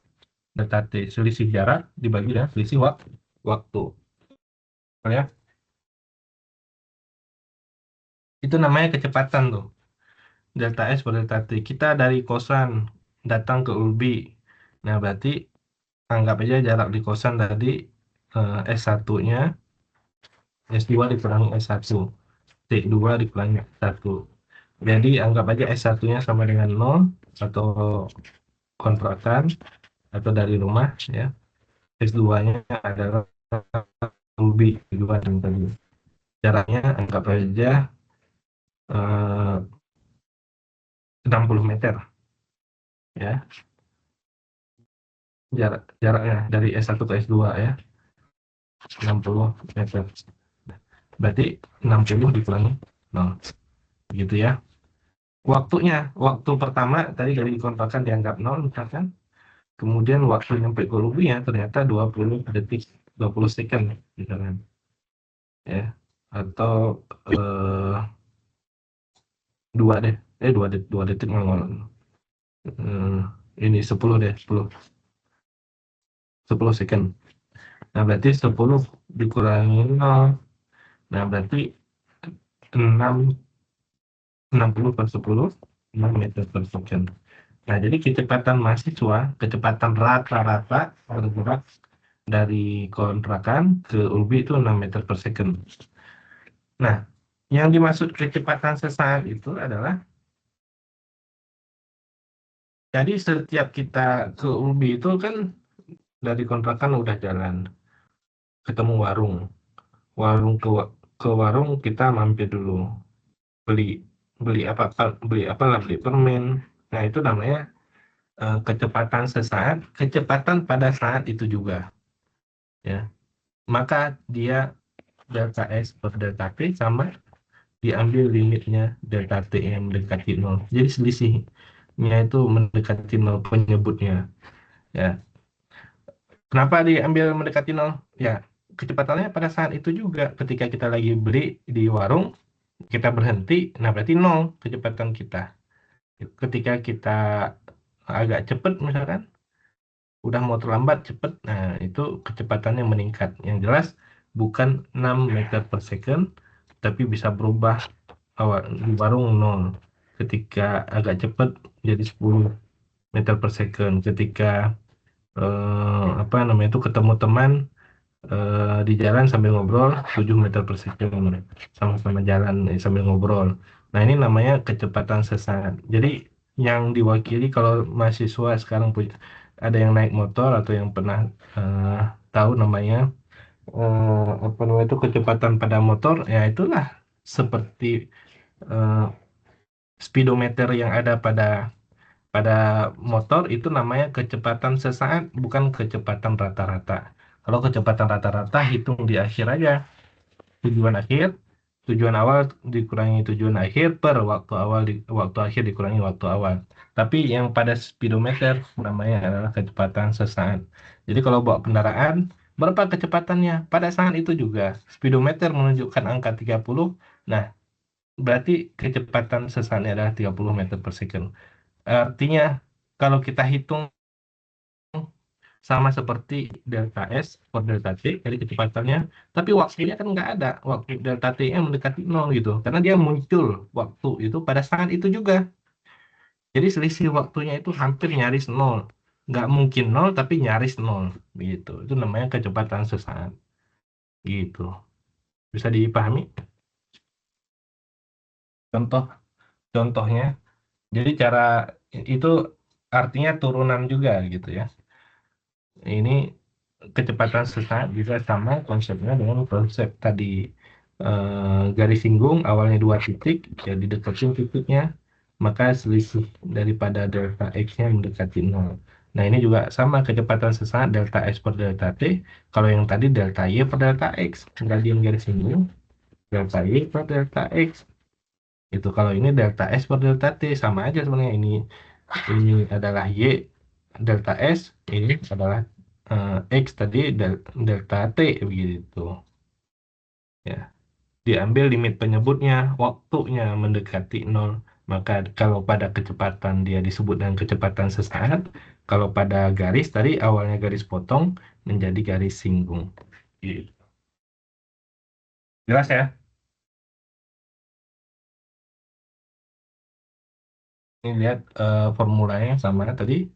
T. Selisih jarak dibagi dengan selisih waktu. Ya. Itu namanya kecepatan tuh. Delta S per delta T. Kita dari kosan datang ke Ulbi. Nah, berarti anggap aja jarak di kosan tadi S1-nya, S2 dikurangi S1. T2 dikurangi S1. Jadi anggap aja S1-nya sama dengan 0 atau kontrakan atau dari rumah ya. S2-nya adalah lebih kedua dan tadi. Jaraknya anggap aja 60 meter ya. Jaraknya dari S1 ke S2 ya. 60 meter. Berarti 60 dikurangi 0. Gitu ya. Waktu pertama tadi dari kontrakan dianggap 0 misalkan. Kemudian waktu nyampe ke Ruby ya ternyata 20 detik, 20 second misalkan. Ya. Atau 2 deh. 2 detik ngomong. Ini 10 deh, 10 second. Nah, berarti 10 dikurangi 0. Nah, berarti 60 per 10, 6 meter per second. Nah, jadi kecepatan mahasiswa, kecepatan rata-rata bergerak dari kontrakan ke UBI itu 6 meter per second. Nah, yang dimaksud kecepatan sesaat itu adalah, jadi setiap kita ke UBI itu kan dari kontrakan udah jalan, ketemu warung. Ke warung kita mampir dulu, beli beli apa lah, beli permen. Nah, itu namanya kecepatan sesaat, kecepatan pada saat itu juga ya. Maka dia delta S per delta T sama diambil limitnya delta T yang mendekati 0. Jadi selisihnya itu mendekati 0 penyebutnya ya. Kenapa diambil mendekati 0? Ya, kecepatannya pada saat itu juga ketika kita lagi beli di warung, kita berhenti, nah berarti 0 kecepatan kita. Ketika kita agak cepat misalkan, udah mau terlambat cepet, nah itu kecepatannya meningkat. Yang jelas bukan 6 meter per second, tapi bisa berubah awal di warung 0. Ketika agak cepat jadi 10 meter per second. Ketika apa namanya itu ketemu teman di jalan sambil ngobrol 7 meter per second, sama-sama jalan sambil ngobrol. Nah, ini namanya kecepatan sesaat. Jadi yang diwakili kalau mahasiswa sekarang punya, ada yang naik motor atau yang pernah eh, tahu namanya apa namanya itu kecepatan pada motor, ya itulah seperti eh, speedometer yang ada pada pada motor itu namanya kecepatan sesaat, bukan kecepatan rata-rata. Kalau kecepatan rata-rata hitung di akhir aja. Tujuan akhir, tujuan awal dikurangi tujuan akhir per waktu akhir dikurangi waktu awal. Tapi yang pada speedometer namanya adalah kecepatan sesaat. Jadi kalau bawa kendaraan, berapa kecepatannya? Pada saat itu juga. Speedometer menunjukkan angka 30. Nah, berarti kecepatan sesaatnya adalah 30 meter per second. Artinya kalau kita hitung sama seperti delta S per delta T, jadi kecepatannya, tapi waktunya kan nggak ada. Waktu delta T-nya mendekati 0 gitu, karena dia muncul waktu itu pada saat itu juga. Jadi selisih waktunya itu hampir nyaris 0. Nggak mungkin 0, tapi nyaris 0. Gitu. Itu namanya kecepatan sesaat. Gitu. Bisa dipahami? Contoh, contohnya. Jadi cara itu artinya turunan juga gitu ya. Ini kecepatan sesaat bisa sama konsepnya dengan konsep tadi, garis singgung awalnya 2 titik, jadi deketin titiknya, maka selisih daripada delta X-nya mendekati 0. Nah, ini juga sama kecepatan sesaat delta S per delta T. Kalau yang tadi delta Y per delta X, gradien garis singgung, delta Y per delta X. Itu kalau ini delta S per delta T, sama aja sebenarnya. Ini adalah Y delta S, ini adalah X tadi delta T begitu ya. Diambil limit penyebutnya, waktunya mendekati 0, maka kalau pada kecepatan dia disebut dengan kecepatan sesaat, kalau pada garis tadi awalnya garis potong menjadi garis singgung gitu. Jelas ya? Ini lihat formulanya sama tadi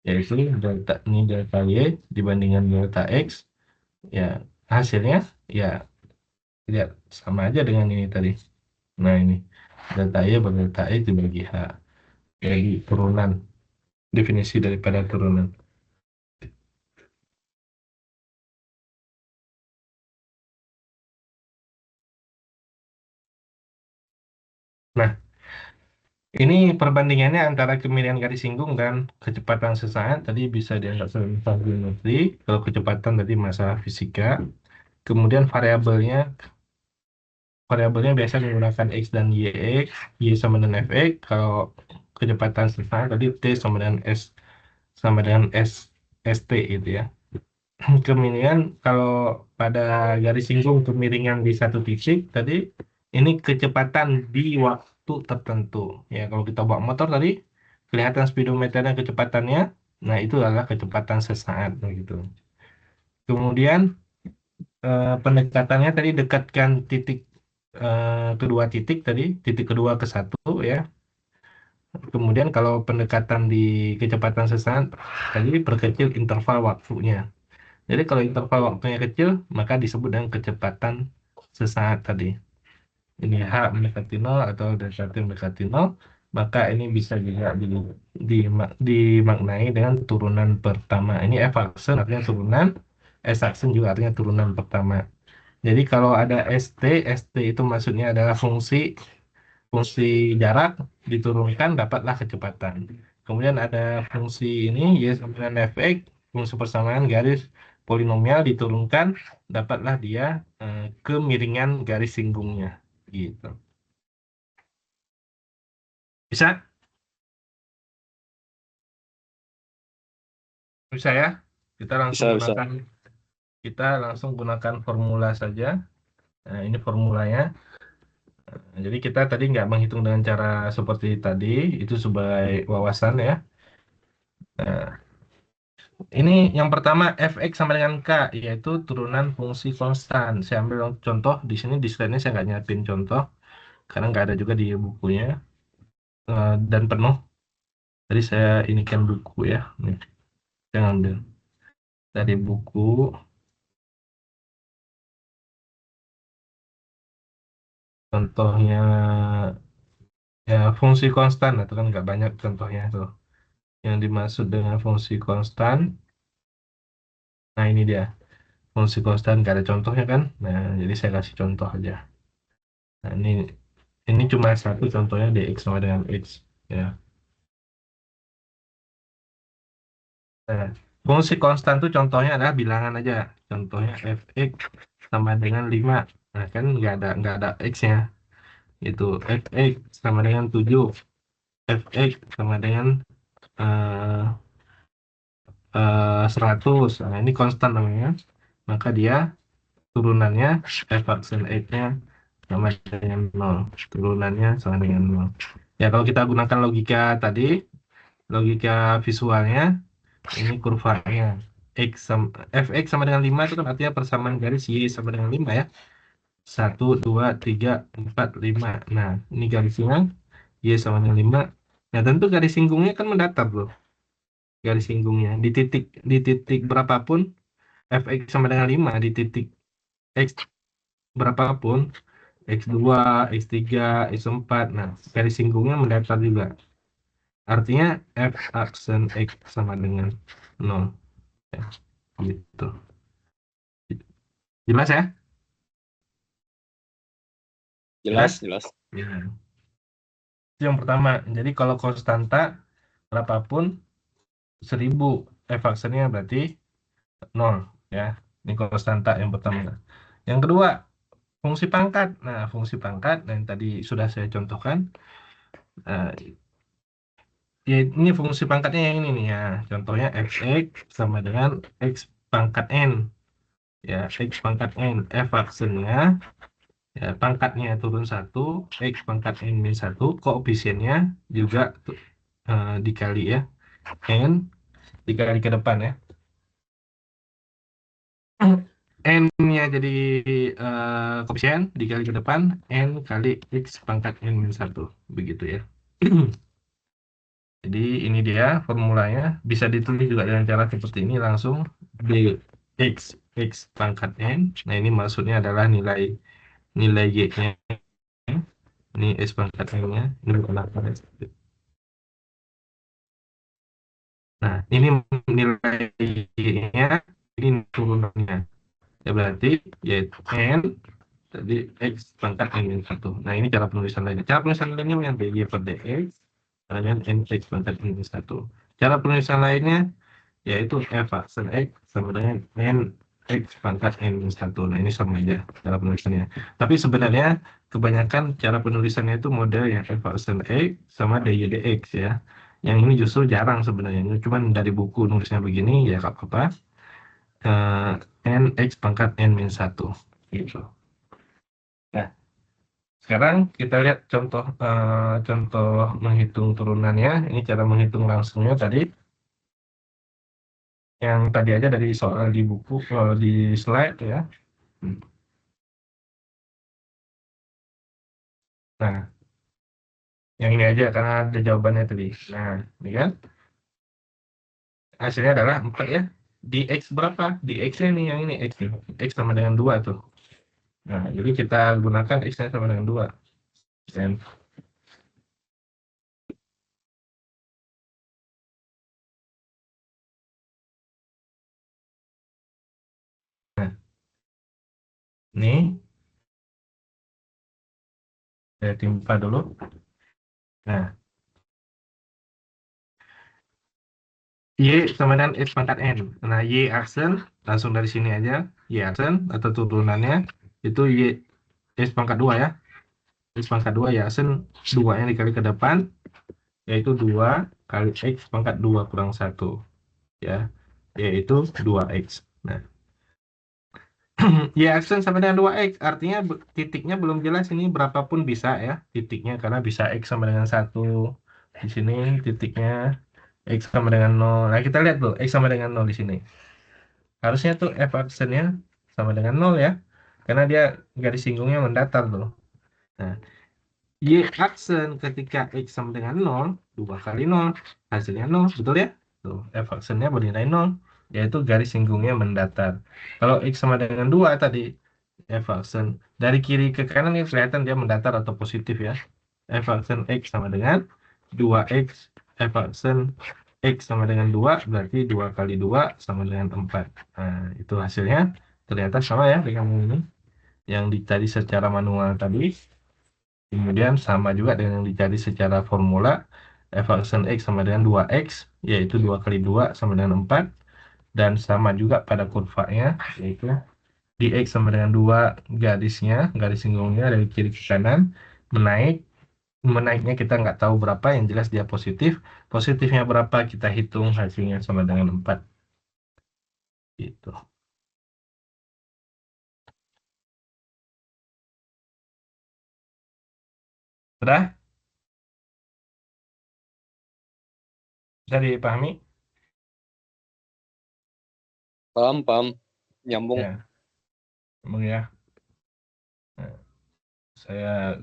yaitu delta Y dibandingkan delta X, ya hasilnya ya tidak sama aja dengan ini tadi. Nah ini delta Y berdelta X dibagi H, jadi turunan, definisi daripada turunan. Nah, ini perbandingannya antara kemiringan garis singgung dan kecepatan sesaat. Tadi bisa dianggap sebagai geometri. Kalau kecepatan tadi masalah fisika. Kemudian variabelnya biasa menggunakan X dan YX. Y sama dengan Fx. Kalau kecepatan sesaat tadi T sama dengan S sama dengan ST itu ya. Kemiringan kalau pada garis singgung kemiringan di satu titik tadi ini kecepatan di waktu tertentu ya. Kalau kita bawa motor tadi kelihatan speedometernya, kecepatannya, nah itu adalah kecepatan sesaat begitu. Kemudian pendekatannya tadi dekatkan titik kedua titik tadi, titik kedua ke satu ya. Kemudian kalau pendekatan di kecepatan sesaat tadi perkecil interval waktunya. Jadi kalau interval waktunya kecil, maka disebut dengan kecepatan sesaat tadi. Ini H mendekati 0 atau delta T mendekati 0, maka ini bisa juga dimaknai dengan turunan pertama. Ini F aksen artinya turunan, S aksen juga artinya turunan pertama. Jadi kalau ada ST itu maksudnya adalah fungsi jarak diturunkan dapatlah kecepatan. Kemudian ada fungsi ini Y sama dengan Fx, fungsi persamaan garis polinomial diturunkan dapatlah dia kemiringan garis singgungnya gitu. Bisa? Bisa ya? Kita langsung Bisa. gunakan formula saja. Nah, ini formulanya. Jadi kita tadi nggak menghitung dengan cara seperti tadi, itu sebagai wawasan ya. Nah, ini yang pertama fx sama dengan k, yaitu turunan fungsi konstan. Saya ambil contoh di sini di slide-nya saya nggak nyiapin contoh karena nggak ada juga di bukunya dan penuh. Jadi saya inikan buku ya. Nih, saya ambil dari buku. Contohnya ya fungsi konstan itu kan nggak banyak contohnya tuh. Yang dimaksud dengan fungsi konstan, nah ini dia. Fungsi konstan nggak ada contohnya kan? Nah, jadi saya kasih contoh aja. Nah, ini cuma satu contohnya dx sama dengan x ya. Nah, fungsi konstan itu contohnya adalah bilangan aja. Contohnya fx sama dengan 5. Nah, kan nggak ada x-nya. Itu fx sama dengan 7. Fx sama dengan eh 100. Nah, ini konstan namanya. Maka dia turunannya f aksen x-nya sama dengan 0. Turunannya sama dengan 0. Ya, kalau kita gunakan logika tadi, logika visualnya, ini kurvanya. Fx sama dengan 5 itu kan artinya persamaan garis Y sama dengan 5 ya. 1, 2, 3, 4, 5. Nah, ini garisnya Y sama dengan 5. Nah, tentu garis singgungnya kan mendatar bro. Garis singgungnya. Di titik berapapun, Fx sama dengan 5. Di titik X berapapun, X2, X3, X4. Nah, garis singgungnya mendatar juga. Artinya F aksen X sama dengan 0. Ya, gitu. Jelas ya? Jelas. Ya. Itu yang pertama. Jadi kalau konstanta berapapun 1000 F aksennya berarti 0 ya. Ini konstanta yang pertama. Yang kedua, fungsi pangkat. Nah, fungsi pangkat yang tadi sudah saya contohkan. Nah, ya ini fungsi pangkatnya yang ini nih ya. Contohnya fx sama dengan x pangkat n. Ya, x pangkat n. F aksennya ya, pangkatnya turun 1, x pangkat n min 1, koefisiennya juga dikali ya, n dikali ke depan ya. N-nya jadi koefisien dikali ke depan, n kali x pangkat n min 1. Begitu ya. Jadi ini dia formulanya, bisa ditulis juga dengan cara seperti ini langsung dx x pangkat n. Nah ini maksudnya adalah nilai nilai y-nya, ini x pangkat n-nya, ini bukan apa. Nah ini nilai y-nya, ini turunannya. Ya berarti yaitu n jadi x pangkat n min 1. Nah ini cara penulisan lainnya. Cara penulisan lainnya yang dy per dx dengan n x pangkat n min 1. Cara penulisan lainnya yaitu f aksen x sama dengan n x pangkat n min 1. Nah ini sama aja cara penulisannya. Tapi sebenarnya kebanyakan cara penulisannya itu model yang f aksen x sama dy dx ya. Yang ini justru jarang sebenarnya. Cuman dari buku nulisnya begini ya gak apa-apa. N x pangkat n min 1 gitu. Nah, sekarang kita lihat contoh menghitung turunannya. Ini cara menghitung langsungnya tadi. Yang tadi aja dari soal di buku, di slide ya. Nah, yang ini aja karena ada jawabannya tadi. Nah, ini kan hasilnya adalah 4 ya. Di X berapa? Di X-nya nih yang ini X nih. X sama dengan 2 tuh. Nah, jadi kita gunakan X-nya sama dengan 2. Dan nah, ini saya timpa dulu. Nah, Y sama dengan X pangkat N. Nah, Y aksen, langsung dari sini aja. Y aksen atau turunannya, itu Y X pangkat 2 ya. X pangkat 2 ya aksen 2 yang dikali ke depan, yaitu 2 kali X pangkat 2 kurang 1. Ya, yaitu 2X. Nah, Y aksen sama dengan 2X, artinya titiknya belum jelas ini berapapun bisa ya titiknya, karena bisa X sama dengan 1. Di sini titiknya X sama dengan 0. Nah, kita lihat tuh, X sama dengan 0 di sini. Harusnya tuh F aksennya sama dengan 0 ya. Karena dia garis singgungnya mendatar tuh. Nah, Y aksen ketika X sama dengan 0, 2 kali 0. Hasilnya 0, betul ya? Tuh, F aksennya bernilai 0, yaitu garis singgungnya mendatar. Kalau X sama dengan 2 tadi, F aksen dari kiri ke kanan ini kelihatan dia mendatar atau positif ya. F aksen X sama dengan 2X. F aksen X sama dengan 2, berarti 2 kali 2 sama dengan 4. Nah, itu hasilnya ternyata sama ya dengan ini. Yang dicari secara manual tadi. Kemudian sama juga dengan yang dicari secara formula. F aksen X sama dengan 2X, yaitu 2 kali 2 sama dengan 4. Dan sama juga pada kurvanya, yaitu di X sama dengan 2 garisnya, garis singgungnya dari kiri ke kanan, menaiknya kita nggak tahu berapa, yang jelas dia positif. Positifnya berapa kita hitung, hasilnya sama dengan 4. Gitu. Sudah? Sudah dipahami? Paham. Nyambung. Ya, emang ya. Nah, saya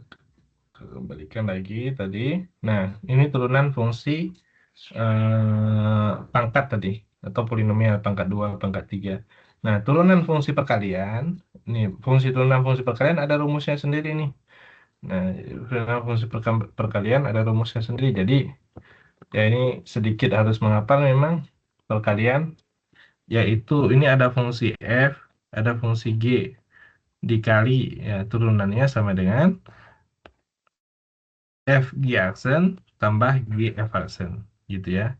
kembalikan lagi tadi. Nah, ini turunan fungsi pangkat tadi, atau polinomial pangkat 2, pangkat 3. Nah, turunan fungsi perkalian, ini turunan fungsi perkalian ada rumusnya sendiri nih. Nah, turunan fungsi perkalian ada rumusnya sendiri. Jadi, ya ini sedikit harus menghafal memang perkalian, yaitu ini ada fungsi F, ada fungsi G, dikali ya turunannya sama dengan F G aksen tambah G F aksen gitu ya.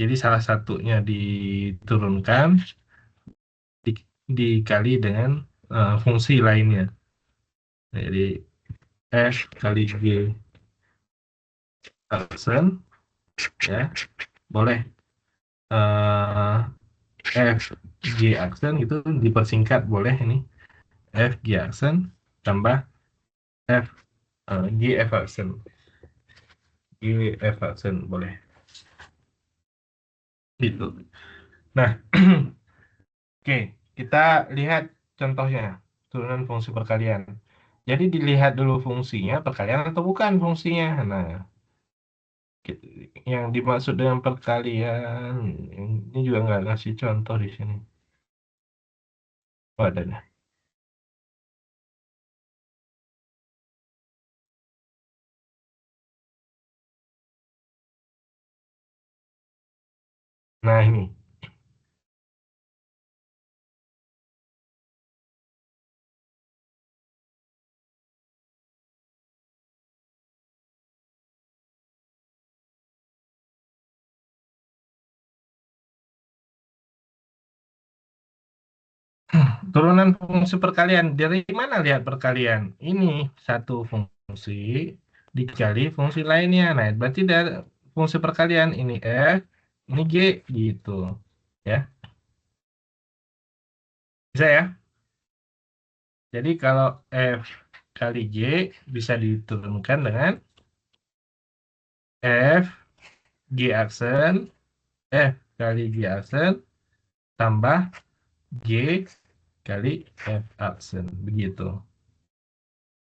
Jadi salah satunya diturunkan dikali dengan fungsi lainnya. Jadi F kali G aksen ya boleh F G aksen itu dipersingkat boleh ini F G aksen tambah F G F aksen. G F aksen boleh. Gitu. Nah, oke, kita lihat contohnya, turunan fungsi perkalian. Jadi dilihat dulu fungsinya, perkalian atau bukan fungsinya. Nah, Yang dimaksud dengan perkalian ini juga nggak ngasih contoh di sini. Oh, ada nih. Nah ini. Turunan fungsi perkalian. Dari mana lihat perkalian? Ini satu fungsi dikali fungsi lainnya. Nah, berarti dari fungsi perkalian ini F, ini G gitu. Ya. Bisa ya? Jadi kalau F kali G bisa diturunkan dengan F G aksen, F kali G aksen tambah G kali F aksen. Begitu.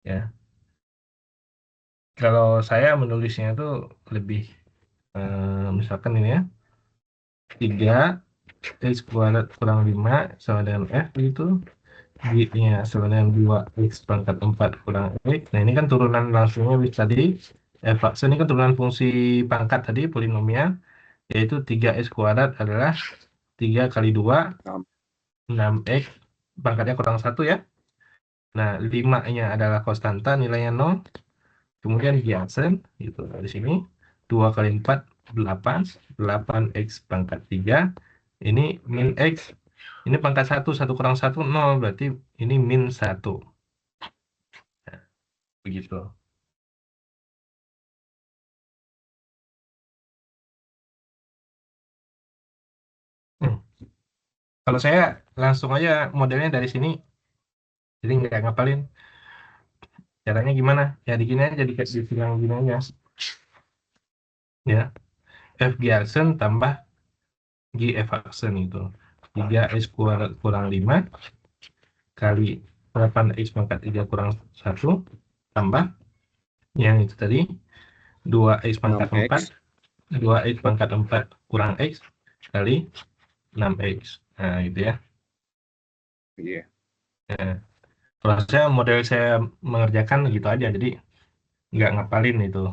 Ya. Kalau saya menulisnya itu lebih misalkan ini ya, 3 X kuadrat kurang 5 sama dengan F itu, G-nya sama dengan 2 X pangkat 4 kurang X. Nah ini kan turunan langsungnya bisa di F aksen, ini kan turunan fungsi pangkat tadi polinomial, yaitu 3X kuadrat adalah 3 kali 2, 6X pangkatnya kurang 1 ya. Nah 5-nya adalah konstanta nilainya 0. Kemudian Jansen itu di sini 2 kali 4 8, 8x pangkat 3 ini min x, ini pangkat 1 kurang 1 0, berarti ini min 1. Nah, begitu. Hmm. Kalau saya langsung aja modelnya dari sini, jadi nggak ngapalin caranya gimana ya, di gini aja, dikasih gini aja ya, f g aksen tambah g f aksen itu 3x kuadrat kurang 5 kali 8x pangkat 3 kurang 1 tambah yang itu tadi 2x pangkat 4, 2x pangkat 4 kurang x kali 6x. Nah gitu ya. Iya. Nah, kalau saya model saya mengerjakan gitu aja, jadi nggak ngapalin itu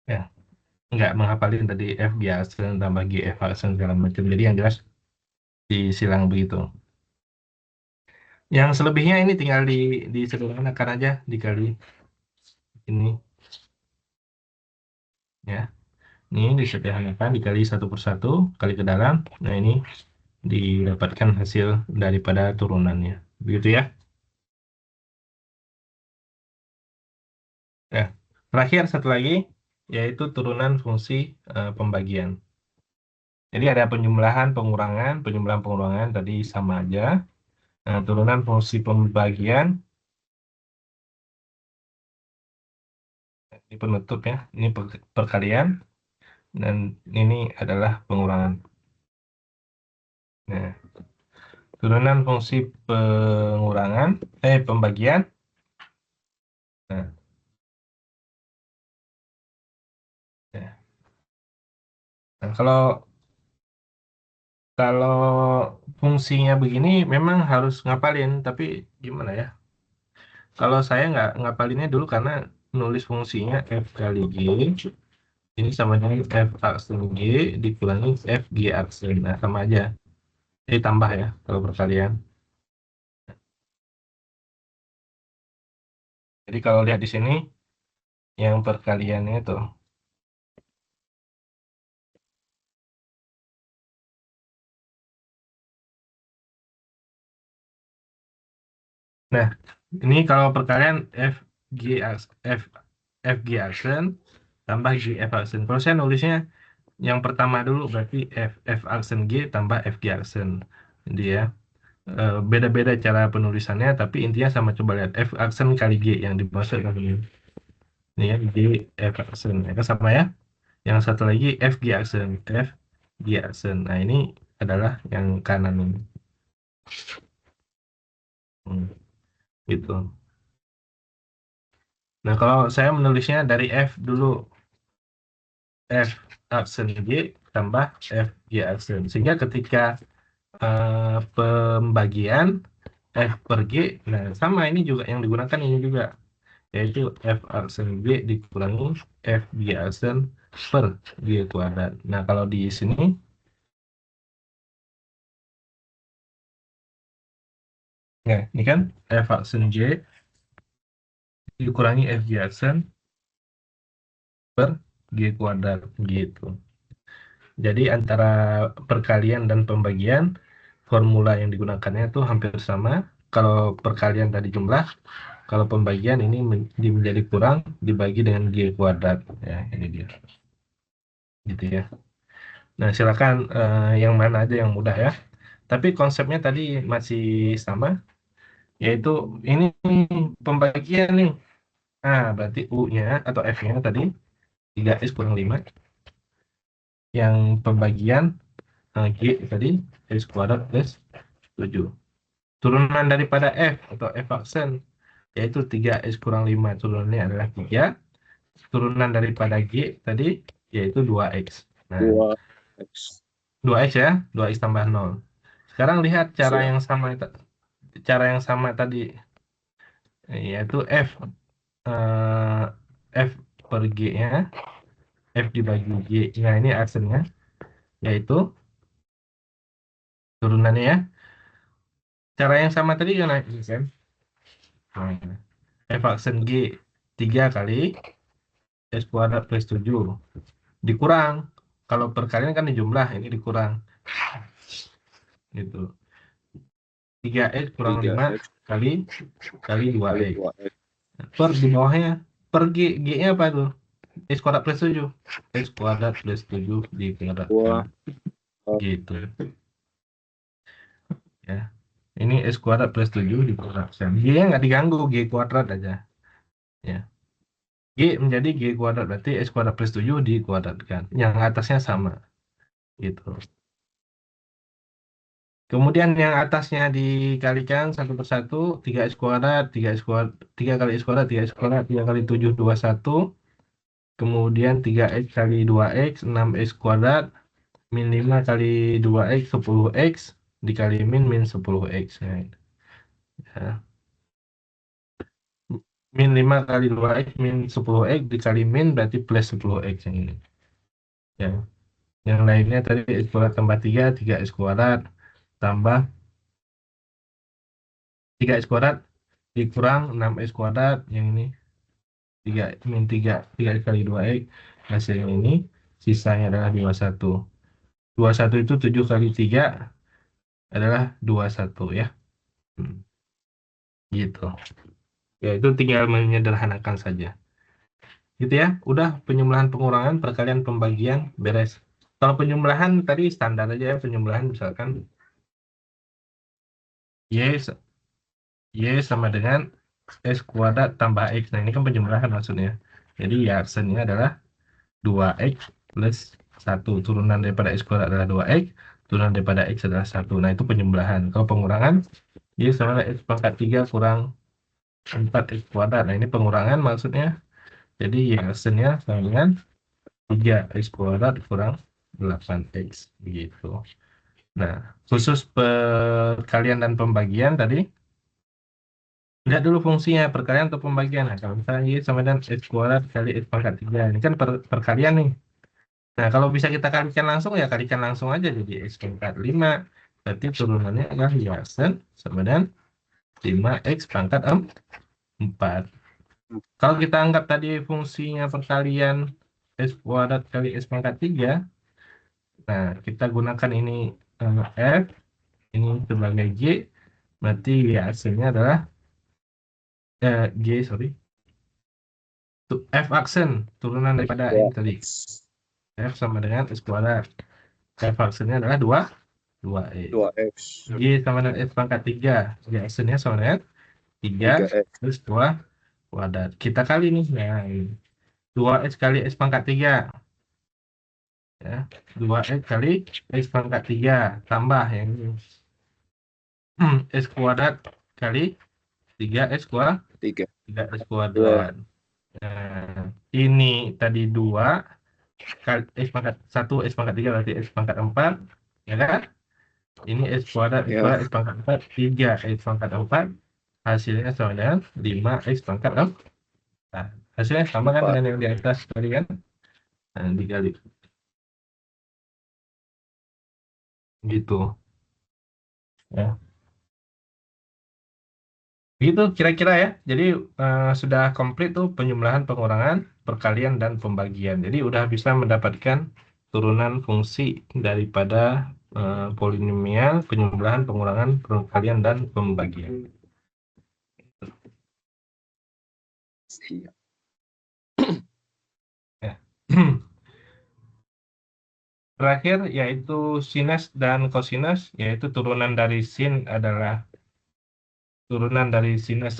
ya, nggak menghafalin tadi f g aksen tambah g f aksen segala macam, jadi yang jelas disilang begitu. Yang selebihnya ini tinggal disederhanakan aja, dikali ini ya, ini disederhanakan dikali 1/1 kali ke dalam. Nah ini didapatkan hasil daripada turunannya begitu ya. Nah, terakhir satu lagi yaitu turunan fungsi pembagian. Jadi ada penjumlahan pengurangan tadi sama aja. Nah, turunan fungsi pembagian ini penutup ya, ini perkalian dan ini adalah pengurangan. Nah, turunan fungsi pembagian. Nah, ya. Nah, kalau kalau fungsinya begini memang harus ngapalin, tapi gimana ya? Kalau saya nggak ngapalinnya dulu karena nulis fungsinya f kali g ini sama dengan f aksen g dikurangi f g aksen. Nah sama aja. Jadi tambah ya kalau perkalian. Jadi kalau lihat di sini yang perkaliannya itu. Nah ini kalau perkalian f g f f g aksen tambah g f aksen. Kalau saya nulisnya yang pertama dulu berarti f f aksen g tambah f g aksen. Jadi ya. Beda-beda cara penulisannya, tapi intinya sama. Coba lihat F aksen kali G yang dimaksud kan ini. Ini ya, G F aksen. Itu sama ya. Yang satu lagi F G aksen, F G aksen. Nah ini adalah yang kanan ini. Gitu. Nah kalau saya menulisnya dari F dulu, F aksen G tambah F G aksen. Sehingga ketika pembagian F per G, nah sama ini juga yang digunakan ini juga, yaitu F aksen G dikurangi F G aksen per G kuadrat. Nah kalau di sini, nah ini kan F aksen G dikurangi F G aksen per G kuadrat gitu. Jadi antara perkalian dan pembagian, formula yang digunakannya itu hampir sama. Kalau perkalian tadi jumlah, kalau pembagian ini menjadi kurang dibagi dengan G kuadrat. Ya, ini dia. Gitu ya. Nah, silakan yang mana aja yang mudah ya. Tapi konsepnya tadi masih sama, yaitu ini pembagian nih. Nah, berarti U-nya atau F-nya tadi 3S kurang 5. Yang pembagian G tadi S kuadrat plus 7. Turunan daripada F atau F aksen yaitu 3S kurang 5. Turunannya adalah 3. Turunan daripada G tadi yaitu 2X. Nah, 2x. 2X ya, 2X tambah 0. Sekarang lihat cara Siap. yang sama tadi, yaitu F eh, F per G-nya, F dibagi G. Nah, ini aksennya, yaitu turunannya ya. Cara yang sama tadi kan, nah, F aksen G 3 kali S kuadrat plus 7. Dikurang. Kalau perkalian kan dijumlah, ini dikurang. Gitu. 3X kurang 5 3x kali kali 2X. 2x. Per di bawahnya, per G. G-nya apa tuh? X kuadrat plus 7. X kuadrat plus 7 dikuadratkan. 2 Gitu. Ya. Ini X kuadrat plus 7 dikuadratkan. G-nya nggak diganggu, G kuadrat aja. Ya. G menjadi G kuadrat, berarti X kuadrat plus 7 dikuadratkan. Yang atasnya sama. Gitu. Kemudian yang atasnya dikalikan satu per satu, 3x kuadrat, 3x kuadrat, 3 kali x kuadrat, 3x kuadrat, 3 kali 7, 21. Kemudian 3x kali 2x, 6x kuadrat, min 5 kali 2x, 10x, dikali min 10x. Ya. Min 5 kali 2x, min 10x, dikali min berarti plus 10x yang ini. Ya. Yang lainnya tadi x kuadrat tambah 3, 3x kuadrat, tambah 3x kuadrat, dikurang 6x kuadrat, yang ini. 3 min 3 kali 2x hasilnya ini sisanya adalah 21. 21 itu 7 kali 3 adalah 21 ya. Gitu. Ya itu tinggal menyederhanakan saja. Gitu ya. Udah penjumlahan pengurangan, perkalian pembagian beres. Kalau penjumlahan tadi standar aja ya, penjumlahan misalkan y sama dengan x kuadrat tambah x. Nah, ini kan penjumlahan maksudnya. Jadi ya aksennya adalah 2x plus 1. Turunan daripada x kuadrat adalah 2x. Turunan daripada x adalah 1. Nah, itu penjumlahan. Kalau pengurangan, y sama dengan x pangkat 3 kurang 4x kuadrat. Nah, ini pengurangan maksudnya. Jadi y aksennya sama dengan 3x kuadrat kurang 8x. Begitu. Nah, khusus perkalian dan pembagian tadi, lihat dulu fungsinya, perkalian atau pembagian. Nah, kalau misalnya y sama dengan x kuadrat kali x pangkat 3. Ini kan perkalian nih. Nah, kalau bisa kita kalikan langsung, ya kalikan langsung aja. Jadi X pangkat 5, berarti turunannya adalah y aksen sama dengan 5X pangkat 4. Kalau kita anggap tadi fungsinya perkalian X kuadrat kali X pangkat 3, nah kita gunakan ini F, ini sebagai G, berarti y aksennya adalah G, sorry. F aksen, turunan daripada ini tadi. F sama dengan X kuadrat. F aksennya adalah 2x. 2x Y sama dengan X pangkat 3. Y aksennya sama dengan 3 3x plus 2 kuadrat. Kita kali nih. Nah, 2x kali X pangkat 3. Ya. 2x kali X pangkat 3. Tambah yang ini. X kuadrat kali 3x kuadrat. 3 3x kuadrat. Nah, ini tadi 2. X pangkat 1, X pangkat 3 berarti X pangkat 4, ya kan? Ini X kuadrat Ya. dikuadrat X pangkat 4, 3 X pangkat 4, hasilnya sama dengan 5 X pangkat 4. Nah, hasilnya sama kan 4. dengan yang di atas tadi kan? Nah, dikali. Gitu. Ya. Gitu kira-kira ya. Jadi sudah komplit tuh penjumlahan, pengurangan, perkalian, dan pembagian. Jadi udah bisa mendapatkan turunan fungsi daripada polinomial, penjumlahan, pengurangan, perkalian, dan pembagian. Iya. Ya. Terakhir yaitu sinus dan kosinus, yaitu turunan dari sinus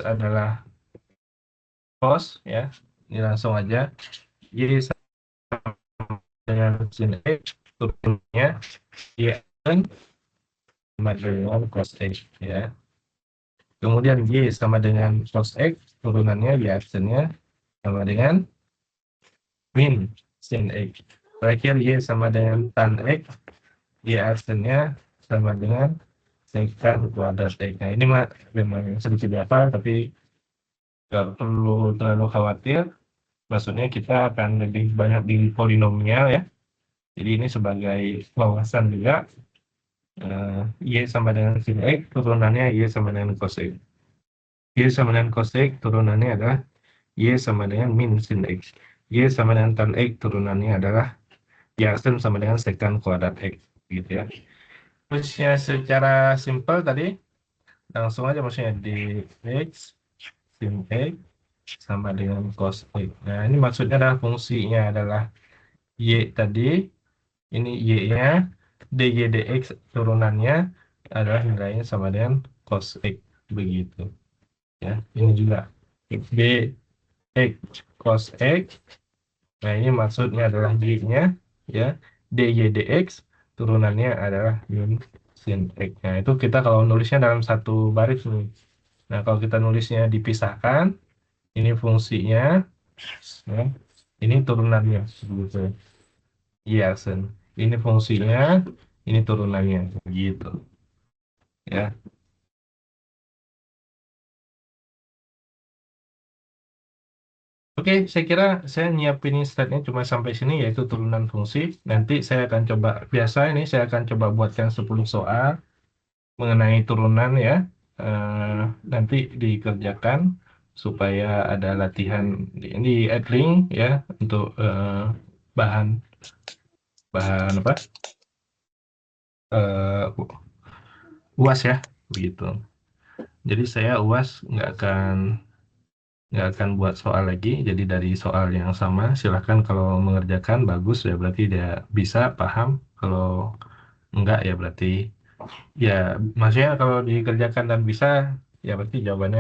adalah cos, ya. Ini langsung aja. Y sama dengan sin X, turunannya Y sama dengan cos X, ya. Kemudian Y sama dengan cos X, turunannya Y aksennya sama dengan min sin X. Terakhir Y sama dengan tan X, Y aksennya sama dengan sekan kuadrat X. Nah, ini memang sedikit apa, tapi nggak perlu terlalu khawatir. Maksudnya kita akan lebih banyak di polinomial ya. Jadi ini sebagai wawasan juga. Y sama dengan sin X, turunannya Y sama dengan cos X. Y sama dengan cos X, turunannya adalah Y sama dengan min sin X. Y sama dengan tan X, turunannya adalah Y aksen sama dengan sekan kuadrat X. Gitu ya. Terusnya secara simpel tadi, langsung aja maksudnya dx sin X sama dengan cos X. Nah, ini maksudnya adalah fungsinya adalah Y tadi, ini Y-nya, dy dx turunannya adalah nilainya sama dengan cos X. Begitu. Ya, ini juga dx cos X. Nah, ini maksudnya adalah Y-nya, ya, dy dx turunannya adalah min sin X. Nah, itu kita kalau nulisnya dalam satu baris nih. Nah, kalau kita nulisnya dipisahkan, ini fungsinya, ya, ini turunannya, gitu. Iya, Sen. Ini fungsinya, ini turunannya, gitu. Ya. Oke, saya kira saya nyiapin slide-nya cuma sampai sini, yaitu turunan fungsi. Nanti saya akan coba, saya akan coba buatkan 10 soal mengenai turunan ya. Nanti dikerjakan supaya ada latihan di add link ya untuk bahan apa UAS ya, begitu. Jadi saya UAS nggak akan buat soal lagi. Jadi dari soal yang sama, silahkan kalau mengerjakan bagus ya berarti dia bisa paham. Kalau enggak ya berarti ya maksudnya kalau dikerjakan dan bisa ya berarti jawabannya